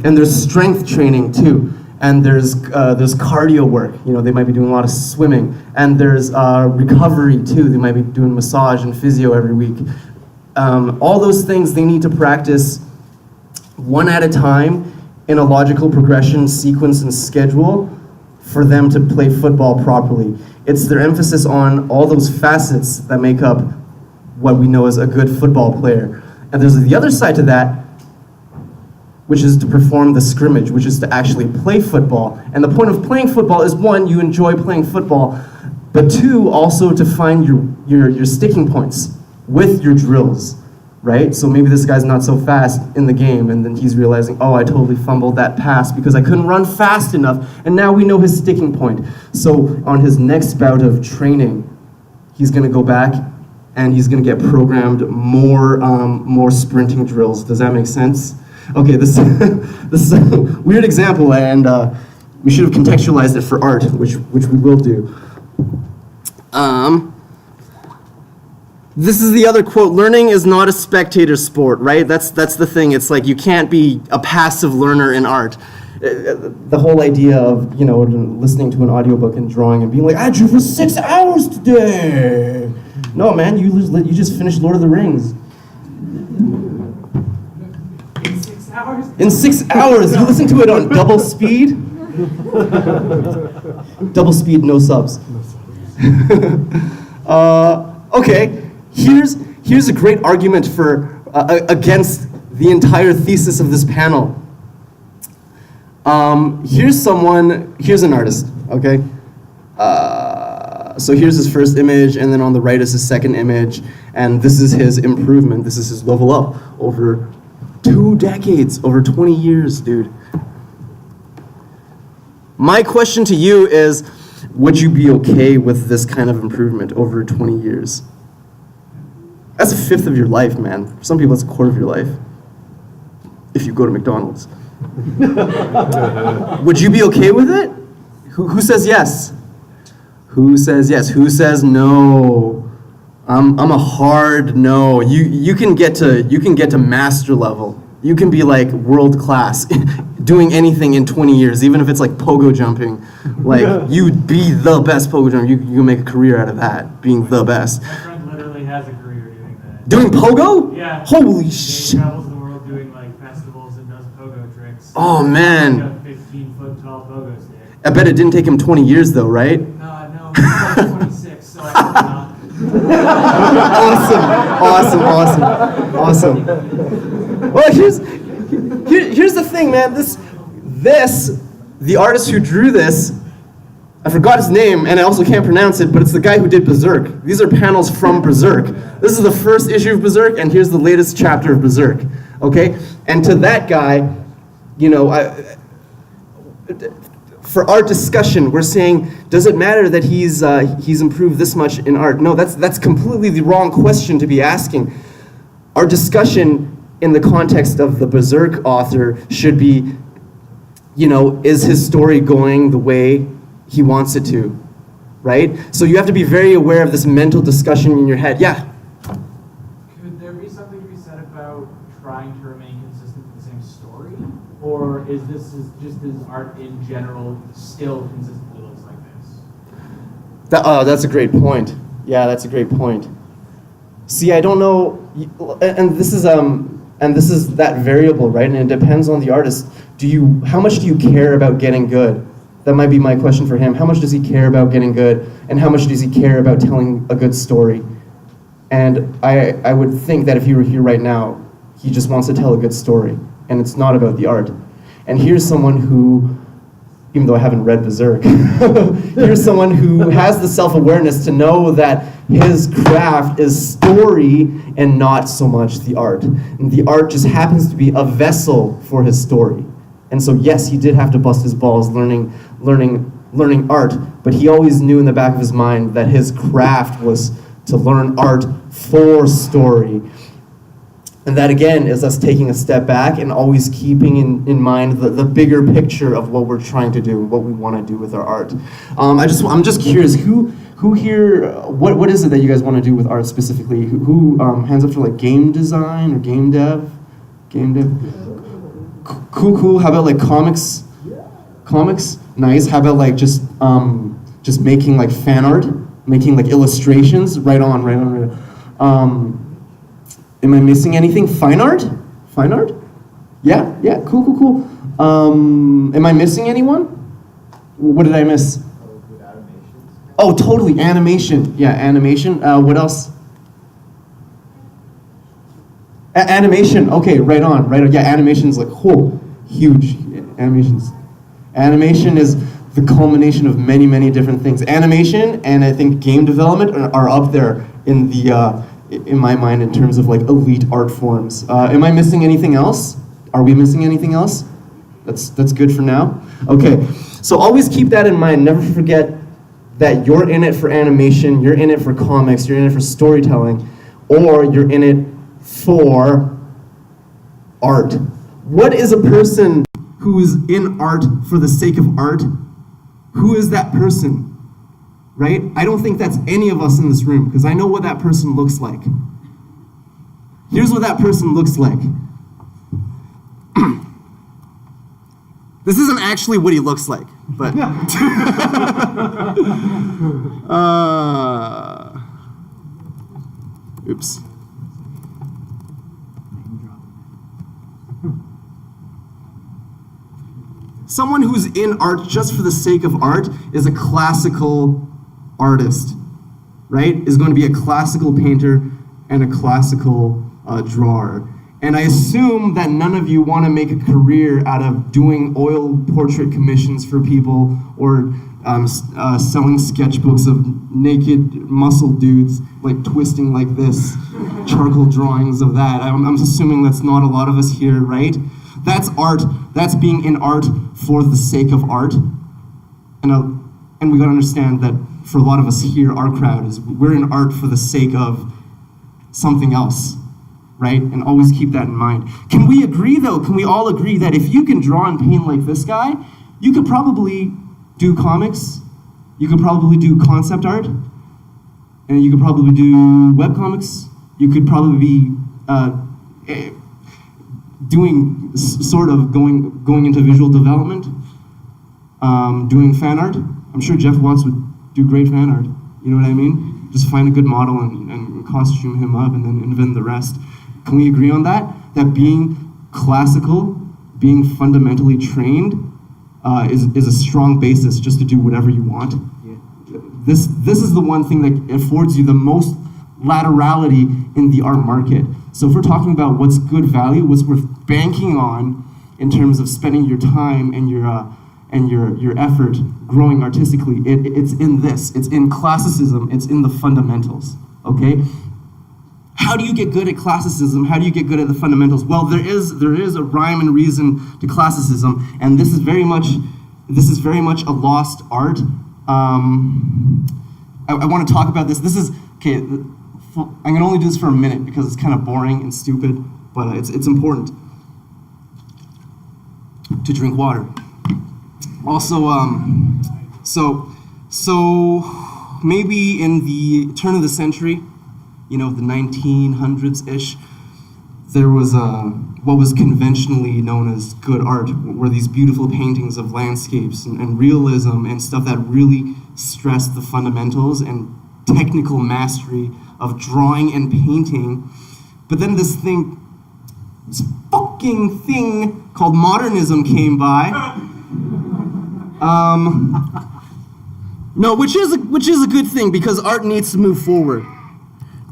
And there's strength training too, and there's cardio work. They might be doing a lot of swimming, and there's recovery too. They might be doing massage and physio every week. All those things they need to practice one at a time in a logical progression, sequence, and schedule for them to play football properly. It's their emphasis on all those facets that make up what we know as a good football player. And there's the other side to that, which is to perform the scrimmage, which is to actually play football. And the point of playing football is, one, you enjoy playing football, but two, also to find your sticking points with your drills. right? So maybe this guy's not so fast in the game, and then he's realizing, oh, I totally fumbled that pass because I couldn't run fast enough, and now we know his sticking point. So on his next bout of training, he's gonna go back and he's gonna get programmed more sprinting drills. Does that make sense? Okay, this is a weird example, and we should have contextualized it for art, which we will do. This is the other quote, learning is not a spectator sport, right? That's the thing. It's like you can't be a passive learner in art. The whole idea of, listening to an audiobook and drawing and being like, I drew for 6 hours today. No, man, you just finished Lord of the Rings. In 6 hours? In 6 hours, you listen to it on double speed. Double speed, no subs. Okay. Here's a great argument for against the entire thesis of this panel. Here's an artist, okay? So here's his first image, and then on the right is his second image, and this is his improvement. This is his level up over 2 decades, over 20 years, dude. My question to you is, would you be okay with this kind of improvement over 20 years? That's a fifth of your life, man. For some people, that's a quarter of your life. If you go to McDonald's. Would you be okay with it? Who says yes? Who says yes? Who says no? I'm a hard no. You can get to master level. You can be like world class, doing anything in 20 years, even if it's like pogo jumping. Like you'd be the best pogo jumper. You can make a career out of that, being the best. My friend literally has a career doing that. Doing pogo? Yeah. Holy He shit. travels the world doing like festivals and does pogo tricks. Oh man. Like a 15-foot tall pogo stick. I bet it didn't take him 20 years though, right? No, he's like 26, so I hope not. Awesome. Well, here's the thing, man. The artist who drew this, I forgot his name, and I also can't pronounce it, but it's the guy who did Berserk. These are panels from Berserk. This is the first issue of Berserk, and here's the latest chapter of Berserk. Okay? And to that guy, for our discussion, we're saying, does it matter that he's improved this much in art? No, that's completely the wrong question to be asking. Our discussion in the context of the Berserk author should be, is his story going the way he wants it to, right? So you have to be very aware of this mental discussion in your head. Yeah? Could there be something to be said about trying to remain consistent with the same story? Or is this just his art in general still consistently looks like this? That's a great point. Yeah, that's a great point. See, I don't know, and this is that variable, right? And it depends on the artist. How much do you care about getting good? That might be my question for him. How much does he care about getting good? And how much does he care about telling a good story? And I would think that if he were here right now, he just wants to tell a good story. And it's not about the art. And here's someone who, even though I haven't read Berserk, here's someone who has the self-awareness to know that his craft is story and not so much the art. And the art just happens to be a vessel for his story. And so yes, he did have to bust his balls learning art, but he always knew in the back of his mind that his craft was to learn art for story. And that again is us taking a step back and always keeping in mind the bigger picture of what we're trying to do, what we want to do with our art. I'm just curious, who here, what is it that you guys want to do with art specifically? Who hands up for like game design or game dev? Cool. How about like comics? Comics? Nice. How about like just making like fan art, making like illustrations? Right on. Am I missing anything? Fine art? Yeah, cool. Am I missing anyone? What did I miss? Oh, totally, animation. Yeah, animation. What else? Animation, okay, right on. Yeah, animation's like, huge. Animation is the culmination of many, many different things. Animation and I think game development are up there in in my mind in terms of like elite art forms. Am I missing anything else? Are we missing anything else? That's good for now. Okay, so always keep that in mind. Never forget that you're in it for animation, you're in it for comics, you're in it for storytelling, or you're in it for art. What is a person who is in art for the sake of art? Who is that person? Right? I don't think that's any of us in this room, because I know what that person looks like. Here's what that person looks like. This isn't actually what he looks like, but... Oops. Someone who's in art just for the sake of art is a classical artist, right? Is going to be a classical painter and a classical drawer. And I assume that none of you want to make a career out of doing oil portrait commissions for people or selling sketchbooks of naked muscle dudes, like twisting like this, charcoal drawings of that. I'm assuming that's not a lot of us here, right? That's art. That's being in art for the sake of art. And we gotta understand that for a lot of us here, our crowd is, we're in art for the sake of something else, right? And always keep that in mind. Can we agree though, can we all agree that if you can draw and paint like this guy, you could probably do comics, you could probably do concept art, and you could probably do webcomics, you could probably be doing sort of going into visual development, doing fan art. I'm sure Jeff Watts would do great fan art. You know what I mean? Just find a good model and costume him up and then invent the rest. Can we agree on that? That being classical, being fundamentally trained, is a strong basis just to do whatever you want. Yeah. This is the one thing that affords you the most laterality in the art market. So if we're talking about what's good value, what's worth banking on in terms of spending your time and your effort growing artistically, it's in this. It's in classicism. It's in the fundamentals. Okay. How do you get good at classicism? How do you get good at the fundamentals? Well, there is a rhyme and reason to classicism, and this is very much a lost art. I want to talk about this. This is okay. I'm gonna only do this for a minute because it's kind of boring and stupid, but it's important to drink water. Also, so maybe in the turn of the century, you know, the 1900s-ish, there was what was conventionally known as good art, were these beautiful paintings of landscapes and realism and stuff that really stressed the fundamentals and technical mastery of drawing and painting. But then this fucking thing called modernism came by. No, which is a good thing because art needs to move forward.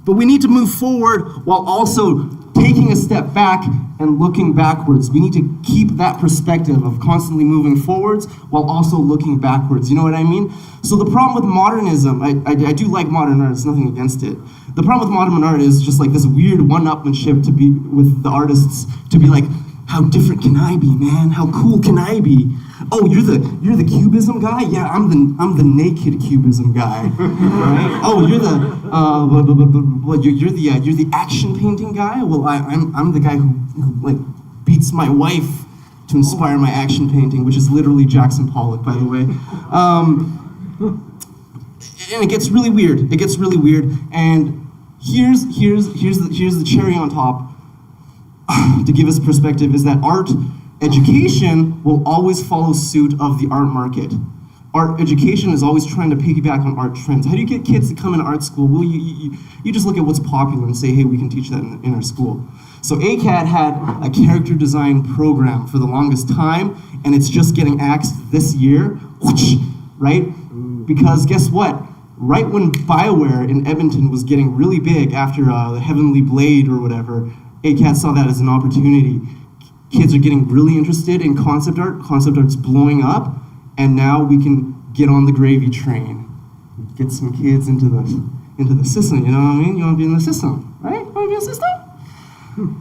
But we need to move forward while also taking a step back and looking backwards. We need to keep that perspective of constantly moving forwards while also looking backwards. You know what I mean? So the problem with modernism, I do like modern art, there's nothing against it. The problem with modern art is just like this weird one-upmanship to be with the artists, to be like, how different can I be, man? How cool can I be? Oh, you're the cubism guy? Yeah, I'm the naked cubism guy, right? Oh, you're the action painting guy? Well, I'm the guy who like beats my wife to inspire my action painting, which is literally Jackson Pollock, by the way. And it gets really weird. It gets really weird. And here's the cherry on top to give us perspective is that art education will always follow suit of the art market. Art education is always trying to piggyback on art trends. How do you get kids to come into art school? Well, you just look at what's popular and say, hey, we can teach that in our school. So ACAD had a character design program for the longest time, and it's just getting axed this year, right? Because guess what? Right when BioWare in Edmonton was getting really big after the Heavenly Blade or whatever, ACAD saw that as an opportunity. Kids are getting really interested in concept art. Concept art's blowing up, and now we can get on the gravy train. Get some kids into into the system, you know what I mean? You want to be in the system, right? You want to be in the system?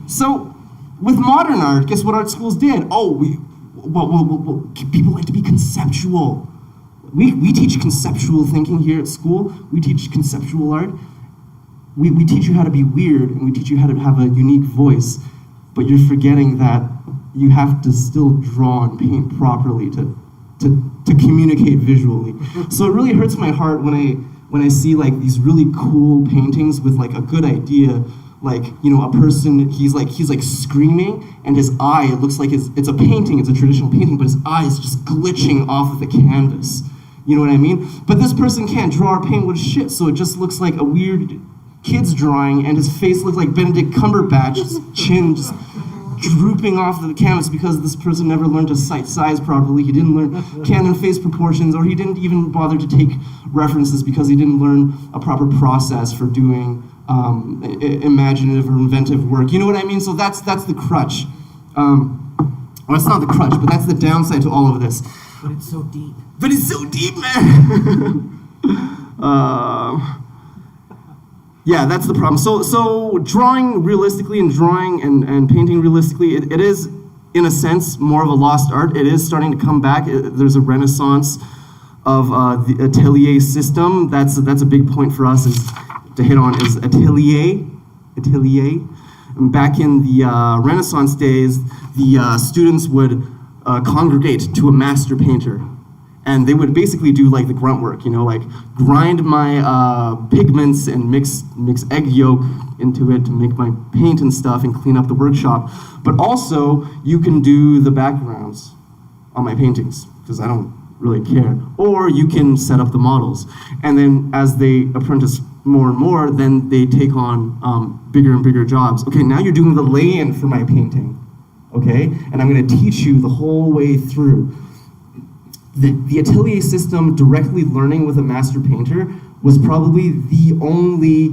So, with modern art, guess what art schools did? Oh, people like to be conceptual. We teach conceptual thinking here at school. We teach conceptual art. We teach you how to be weird, and we teach you how to have a unique voice, but you're forgetting that you have to still draw and paint properly to communicate visually. So it really hurts my heart when I see like these really cool paintings with like a good idea, like, you know, a person, he's like screaming, and his eye, it looks like it's a painting, it's a traditional painting, but his eye is just glitching off of the canvas. You know what I mean? But this person can't draw or paint with shit, so it just looks like a weird kid's drawing, and his face looks like Benedict Cumberbatch, his chin just drooping off of the canvas because this person never learned to size properly. He didn't learn Canon face proportions, or he didn't even bother to take references because he didn't learn a proper process for doing imaginative or inventive work. You know what I mean? So that's the crutch. Well, it's not the crutch, but that's the downside to all of this. But it's so deep. But it's so deep, man. Yeah, that's the problem. So drawing realistically and drawing and painting realistically, it is, in a sense, more of a lost art. It is starting to come back. There's a renaissance of the Atelier system. That's a big point for us to hit on is Atelier. And back in the Renaissance days, the students would congregate to a master painter. And they would basically do like the grunt work, you know, like grind my pigments and mix egg yolk into it to make my paint and stuff and clean up the workshop. But also, you can do the backgrounds on my paintings, because I don't really care. Or you can set up the models. And then as they apprentice more and more, then they take on bigger and bigger jobs. Okay, now you're doing the lay-in for my painting, okay? And I'm gonna teach you the whole way through. The Atelier system, directly learning with a master painter, was probably the only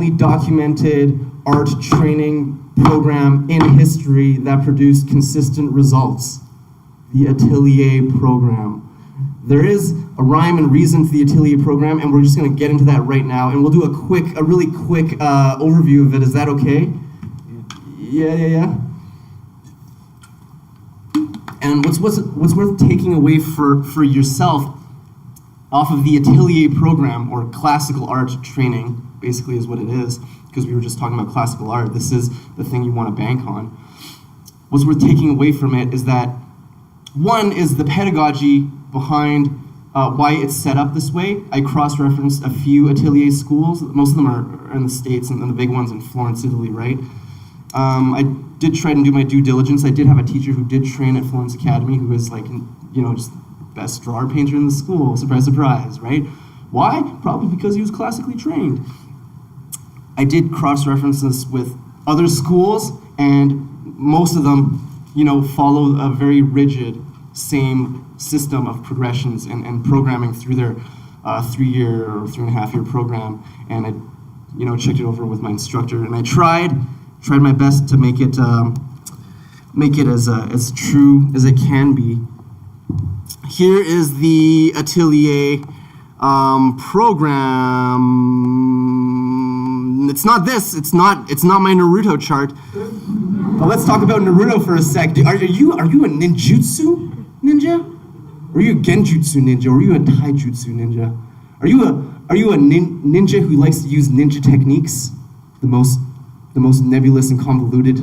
documented art training program in history that produced consistent results. The Atelier program. There is a rhyme and reason for the Atelier program, and we're just going to get into that right now, and we'll do a really quick overview of it. Is that okay? Yeah. And what's worth taking away for yourself off of the Atelier program, or classical art training, basically is what it is, because we were just talking about classical art. This is the thing you want to bank on. What's worth taking away from it is that one is the pedagogy behind why it's set up this way. I cross-referenced a few Atelier schools. Most of them are in the States, and the big one's in Florence, Italy, right? I did try to do my due diligence. I did have a teacher who did train at Florence Academy, who was like, you know, just best drawer painter in the school. Surprise, surprise, right? Why? Probably because he was classically trained. I did cross-reference this with other schools, and most of them, you know, follow a very rigid, same system of progressions and programming through their 3-year or 3.5-year program. And I, you know, checked it over with my instructor, and I tried my best to make it as true as it can be. Here is the Atelier program. It's not this. It's not my Naruto chart. But let's talk about Naruto for a sec. Are you a ninjutsu ninja? Or are you a genjutsu ninja? Or are you a taijutsu ninja? Are you a ninja who likes to use ninja techniques? The most nebulous and convoluted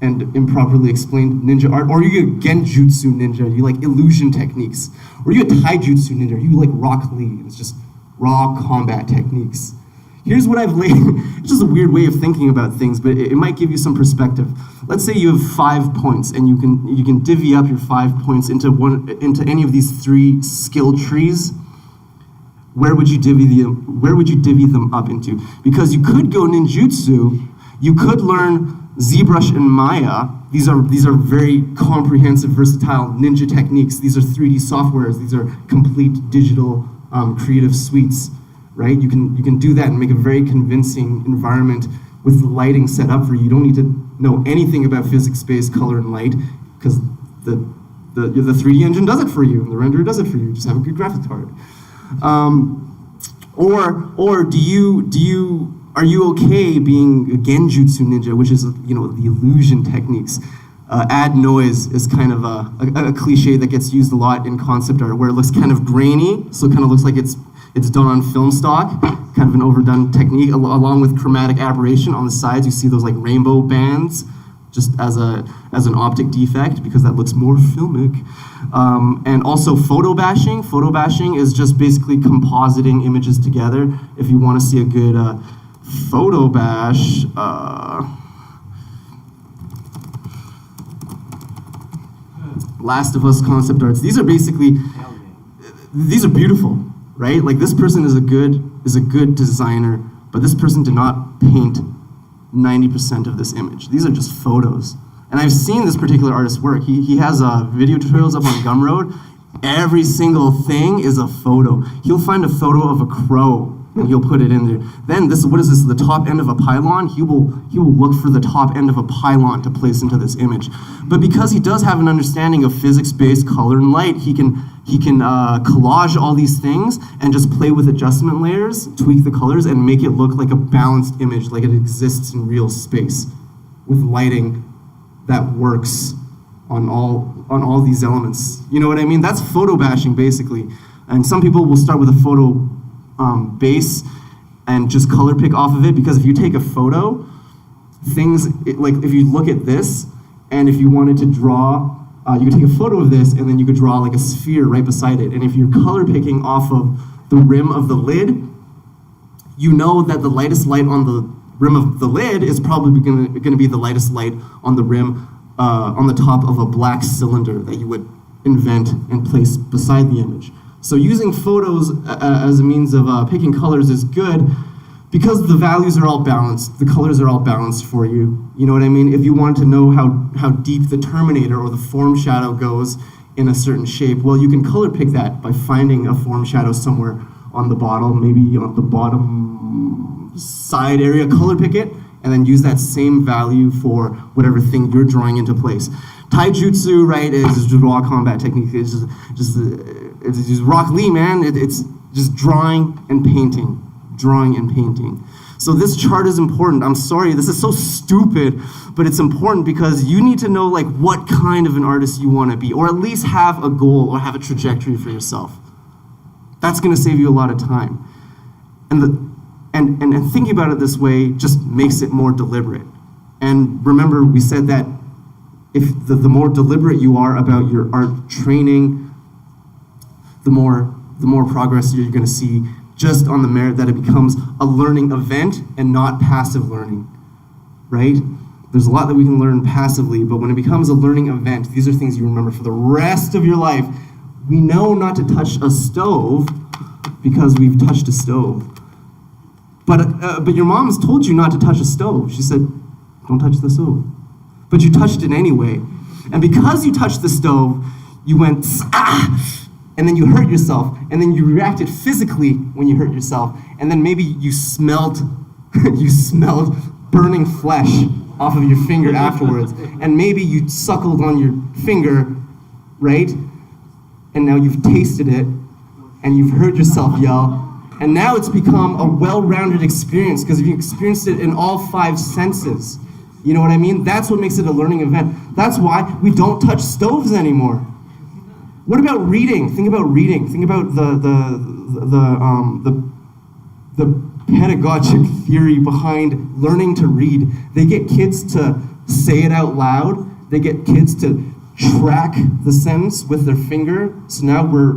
and improperly explained ninja art? Or are you a genjutsu ninja? You like illusion techniques? Or are you a taijutsu ninja? You like Rock Lee? It's just raw combat techniques. Here's what I've laid. It's just a weird way of thinking about things, but it might give you some perspective. Let's say you have 5 points, and you can divvy up your 5 points into any of these 3 skill trees. Where would you divvy them up into? Because you could go ninjutsu, you could learn ZBrush and Maya. These are very comprehensive, versatile ninja techniques. These are 3D softwares. These are complete digital creative suites, right? You can do that and make a very convincing environment with the lighting set up for you. You don't need to know anything about physics, space, color, and light, because the 3D engine does it for you, and the renderer does it for you. Just have a good graphics card. Or are you okay being a genjutsu ninja, which is, the illusion techniques? Add noise is kind of a cliche that gets used a lot in concept art, where it looks kind of grainy, so it kind of looks like it's done on film stock, kind of an overdone technique, along with chromatic aberration on the sides. You see those like rainbow bands, just as an optic defect, because that looks more filmic. And also photo bashing. Photo bashing is just basically compositing images together. If you want to see a good photo bash, Last of Us concept arts. These are beautiful, right? Like, this person is a good designer, but this person did not paint 90% of this image. These are just photos. And I've seen this particular artist's work. He has video tutorials up on Gumroad. Every single thing is a photo. He'll find a photo of a crow and he'll put it in there. Then what is this, the top end of a pylon? He will look for the top end of a pylon to place into this image. But because he does have an understanding of physics-based color and light, he can collage all these things and just play with adjustment layers, tweak the colors, and make it look like a balanced image, like it exists in real space, with lighting that works on all these elements. You know what I mean? That's photo bashing, basically. And some people will start with a photo base and just color pick off of it, because if you take a photo, like if you look at this, and if you wanted to draw, you could take a photo of this, and then you could draw like a sphere right beside it. And if you're color picking off of the rim of the lid, you know that the lightest light on the rim of the lid is probably going to be the lightest light on the rim, on the top of a black cylinder that you would invent and place beside the image. So using photos as a means of picking colors is good, because the values are all balanced, the colors are all balanced for you. You know what I mean? If you want to know how deep the terminator or the form shadow goes in a certain shape, well, you can color pick that by finding a form shadow somewhere on the bottle, maybe on the bottom side area, color pick it, and then use that same value for whatever thing you're drawing into place. Taijutsu, right, is just raw combat technique. It's just Rock Lee, man. It's just drawing and painting. Drawing and painting. So this chart is important. I'm sorry, this is so stupid, but it's important because you need to know like what kind of an artist you want to be, or at least have a goal or have a trajectory for yourself. That's going to save you a lot of time. And thinking about it this way just makes it more deliberate. And remember, we said that if the more deliberate you are about your art training, the more progress you're going to see, just on the merit that it becomes a learning event and not passive learning, right? There's a lot that we can learn passively, but when it becomes a learning event, these are things you remember for the rest of your life. We know not to touch a stove because we've touched a stove. But your mom's told you not to touch a stove. She said, don't touch the stove. But you touched it anyway. And because you touched the stove, you went, ah! And then you hurt yourself, and then you reacted physically when you hurt yourself, and then maybe you smelled burning flesh off of your finger afterwards, and maybe you suckled on your finger, right? And now you've tasted it, and you've heard yourself yell, and now it's become a well-rounded experience because you've experienced it in all 5 senses. You know what I mean? That's what makes it a learning event. That's why we don't touch stoves anymore. What about reading? Think about reading. Think about the pedagogic theory behind learning to read. They get kids to say it out loud. They get kids to track the sentence with their finger. So now we're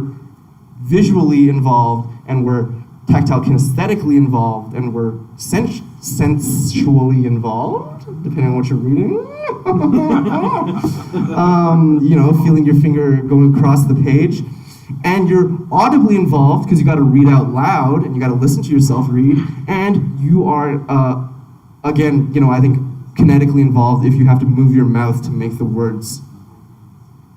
visually involved, and we're tactile kinesthetically involved, and we're sensually involved, depending on what you're reading. Feeling your finger going across the page. And you're audibly involved because you got to read out loud and you got to listen to yourself read. And you are, again, I think kinetically involved if you have to move your mouth to make the words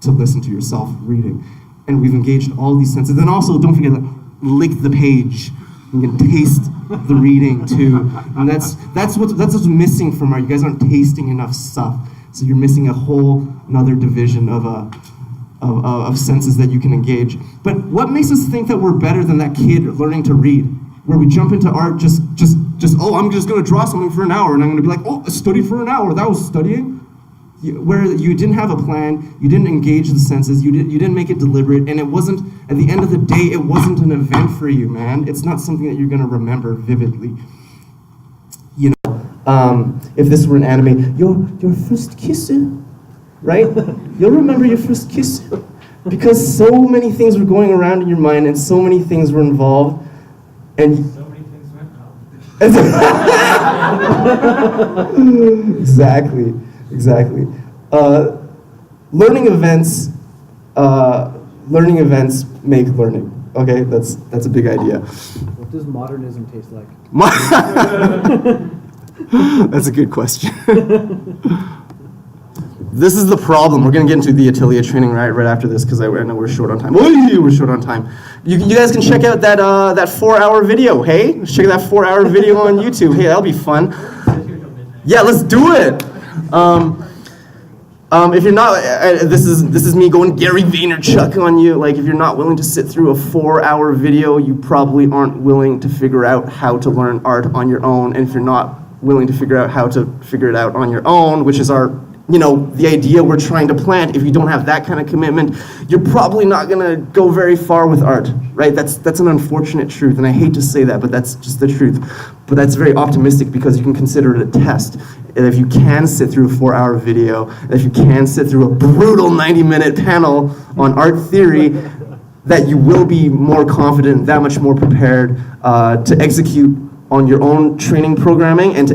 to listen to yourself reading. And we've engaged all these senses. Then also, don't forget to lick the page. You can taste the reading too. And that's what's missing from art. You guys aren't tasting enough stuff. So you're missing a whole another division of senses that you can engage. But what makes us think that we're better than that kid learning to read? where we jump into art just oh, I'm just going to draw something for an hour, and I'm going to be like, oh, I studied for an hour, that was studying. Where you didn't have a plan, you didn't engage the senses, you didn't make it deliberate, and it wasn't, at the end of the day, it wasn't an event for you, man. It's not something that you're going to remember vividly. You know, if this were an anime, your first kiss, right? You'll remember your first kiss, because so many things were going around in your mind, and so many things were involved, and So many things went wrong. Exactly. Learning events make learning. Okay, that's a big idea. What does modernism taste like? That's a good question. This is the problem. We're gonna get into the Atelier training right after this because I know we're short on time. We're short on time. You guys can check out that 4-hour video. Hey, let's check that 4-hour video on YouTube. Hey, that'll be fun. Yeah, let's do it. If you're not, this is me going Gary Vaynerchuk on you. Like, if you're not willing to sit through a 4-hour video, you probably aren't willing to figure out how to learn art on your own. And if you're not willing to figure out how to figure it out on your own, which is our, the idea we're trying to plant, if you don't have that kind of commitment, you're probably not gonna go very far with art, right? That's an unfortunate truth, and I hate to say that, but that's just the truth. But that's very optimistic because you can consider it a test. And if you can sit through a 4-hour video, and if you can sit through a brutal 90-minute panel on art theory, that you will be more confident, that much more prepared to execute on your own training programming and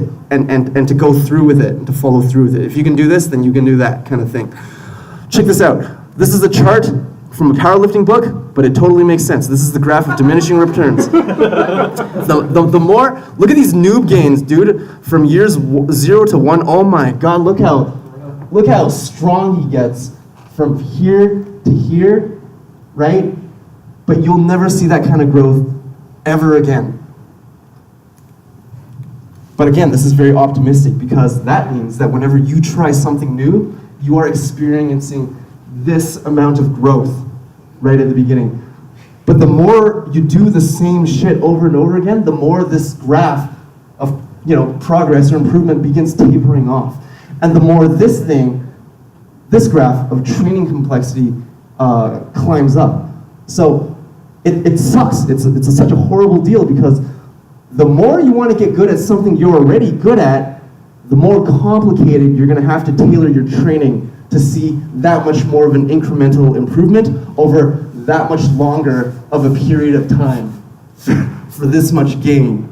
to go through with it, and to follow through with it. If you can do this, then you can do that kind of thing. Check this out. This is a chart from a powerlifting book, but it totally makes sense. This is the graph of diminishing returns. The more, look at these noob gains, dude, from years 0 to 1. Oh my God, look how strong he gets from here to here, right? But you'll never see that kind of growth ever again. But again, this is very optimistic because that means that whenever you try something new, you are experiencing this amount of growth right at the beginning. But the more you do the same shit over and over again, the more this graph of progress or improvement begins tapering off. And the more this graph of training complexity climbs up. So it sucks. It's such a horrible deal because the more you want to get good at something you're already good at, the more complicated you're going to have to tailor your training to see that much more of an incremental improvement over that much longer of a period of time for this much gain.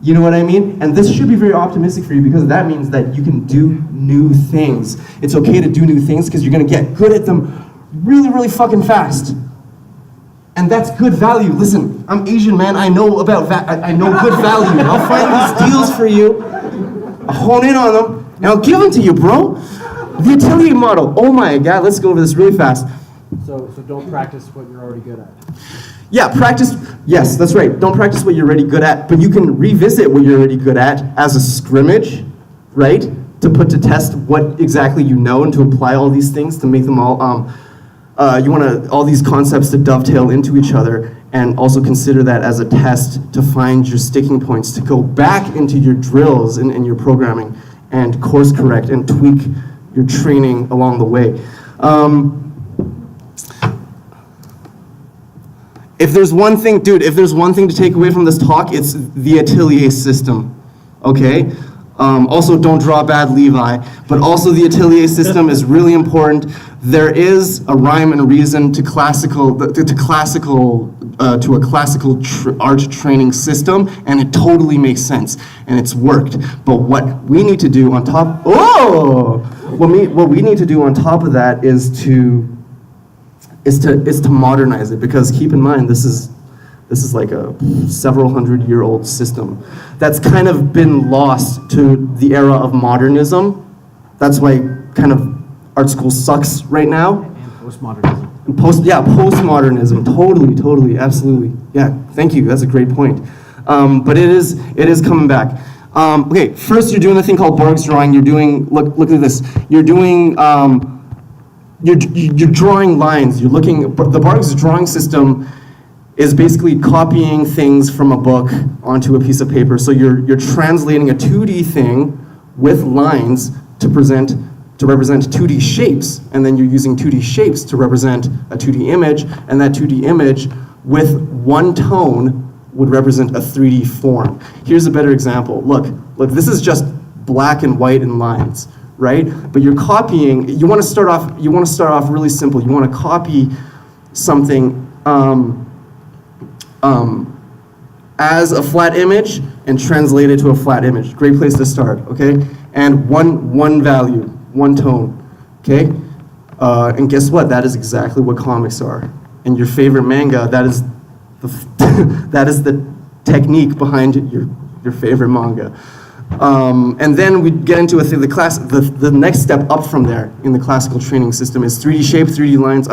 You know what I mean? And this should be very optimistic for you because that means that you can do new things. It's okay to do new things because you're going to get good at them really, really fucking fast. And that's good value. Listen, I'm Asian, man. I know about I know good value. I'll find these deals for you. I'll hone in on them, and I'll give them to you, bro. The Atelier model. Oh my God, let's go over this really fast. So don't practice what you're already good at. Yeah, practice. Yes, that's right. Don't practice what you're already good at, but you can revisit what you're already good at as a scrimmage, right? To put to test what exactly you know and to apply all these things to make them all. You want all these concepts to dovetail into each other, and also consider that as a test to find your sticking points, to go back into your drills and your programming and course correct and tweak your training along the way. If there's one thing, dude, if there's one thing to take away from this talk, it's the Atelier system, okay? Also, don't draw bad Levi, but also the Atelier system is really important. There is a rhyme and reason to a classical art training system, and it totally makes sense, and it's worked. But what we need to do on top, what we need to do on top of that is to modernize it, because keep in mind this is like a several hundred-year-old system that's kind of been lost to the era of modernism. That's why kind of art school sucks right now. And postmodernism. And postmodernism. Totally, absolutely. Yeah, thank you. That's a great point. But it is coming back. Okay, first you're doing a thing called Barg's drawing. You're doing look at this. You're doing you're drawing lines. You're looking. The Barg's drawing system is basically copying things from a book onto a piece of paper. So you're translating a 2D thing with lines to represent 2D shapes, and then you're using 2D shapes to represent a 2D image, and that 2D image with one tone would represent a 3D form. Here's a better example. Look, this is just black and white and lines, right? But you're copying, you want to start off really simple. You want to copy something as a flat image and translate it to a flat image. Great place to start, okay? And one value, one tone, okay? And guess what? That is exactly what comics are. And your favorite manga, that is the technique behind your favorite manga. And then we get into the next step up from there in the classical training system is 3D shape, 3D lines.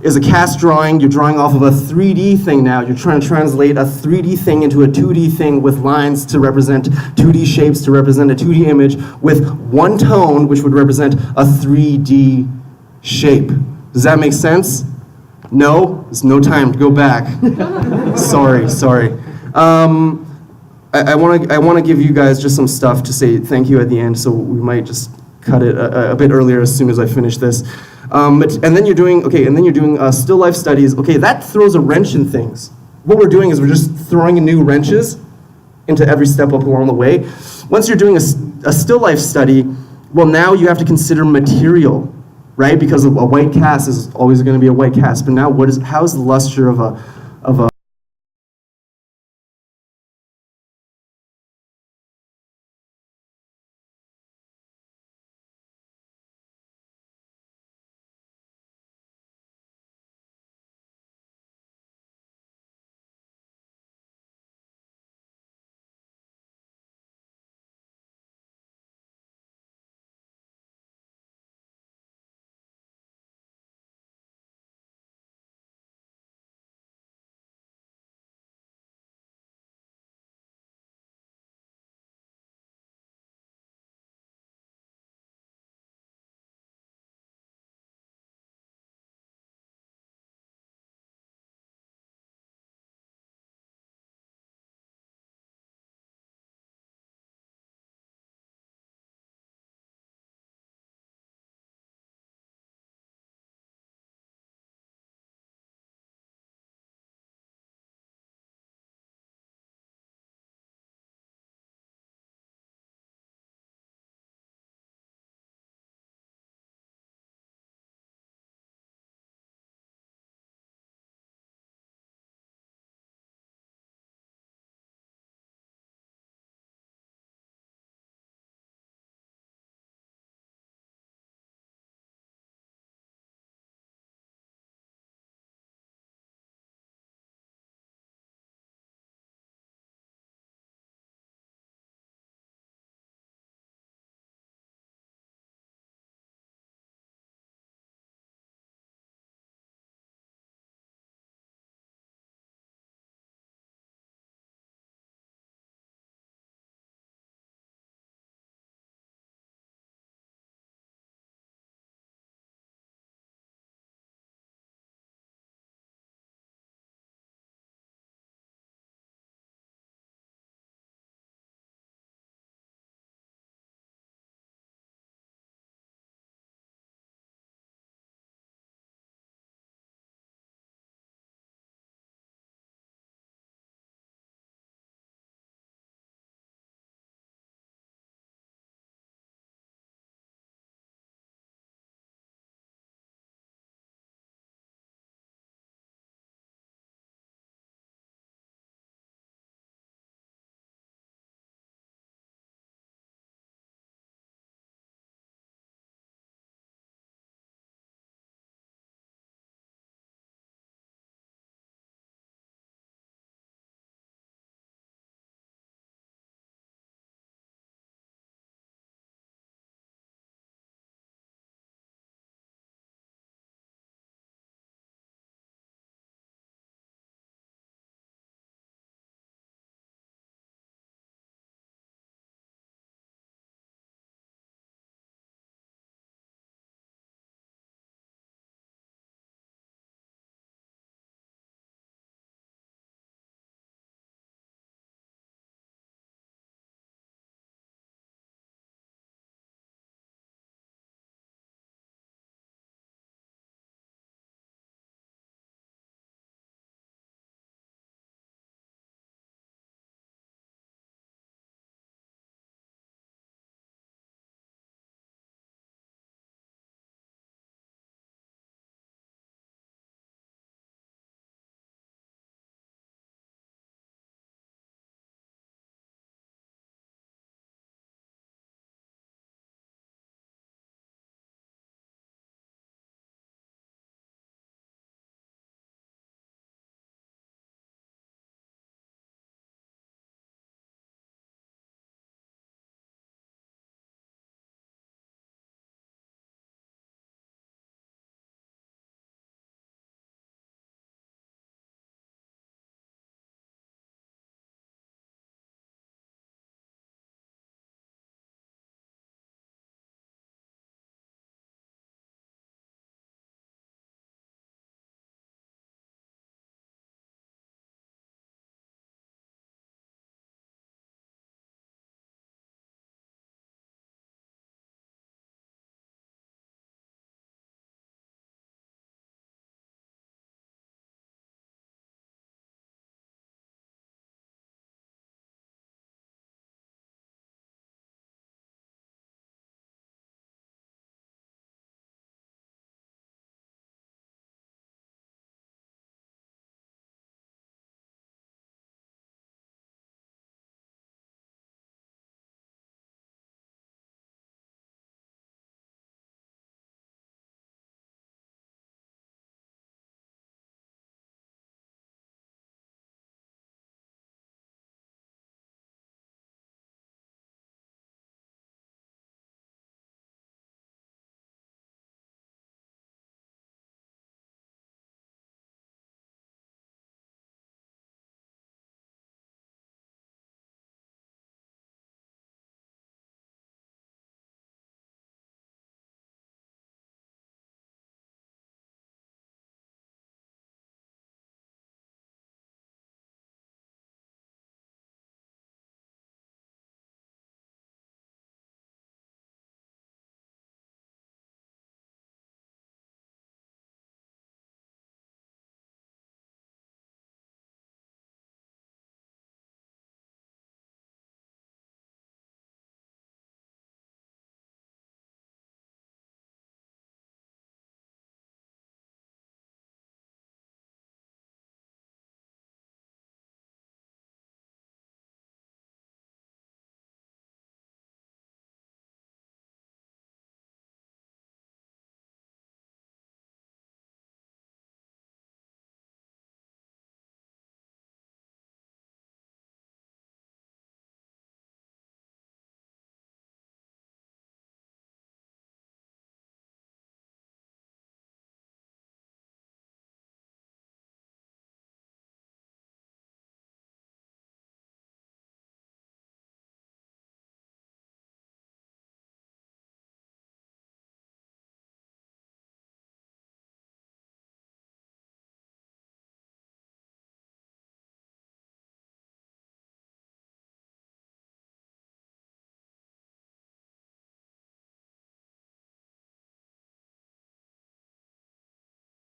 Is a cast drawing. You're drawing off of a 3D thing now. You're trying to translate a 3D thing into a 2D thing with lines to represent 2D shapes, to represent a 2D image with one tone, which would represent a 3D shape. Does that make sense? No? There's no time to go back. Sorry. I want to give you guys just some stuff to say thank you at the end, so we might just cut it a bit earlier as soon as I finish this. And then you're doing still life studies. Okay, that throws a wrench in things. What we're doing is we're just throwing in new wrenches into every step up along the way. Once you're doing a still life study, well, now you have to consider material, right? Because a white cast is always going to be a white cast. But now how is the luster of a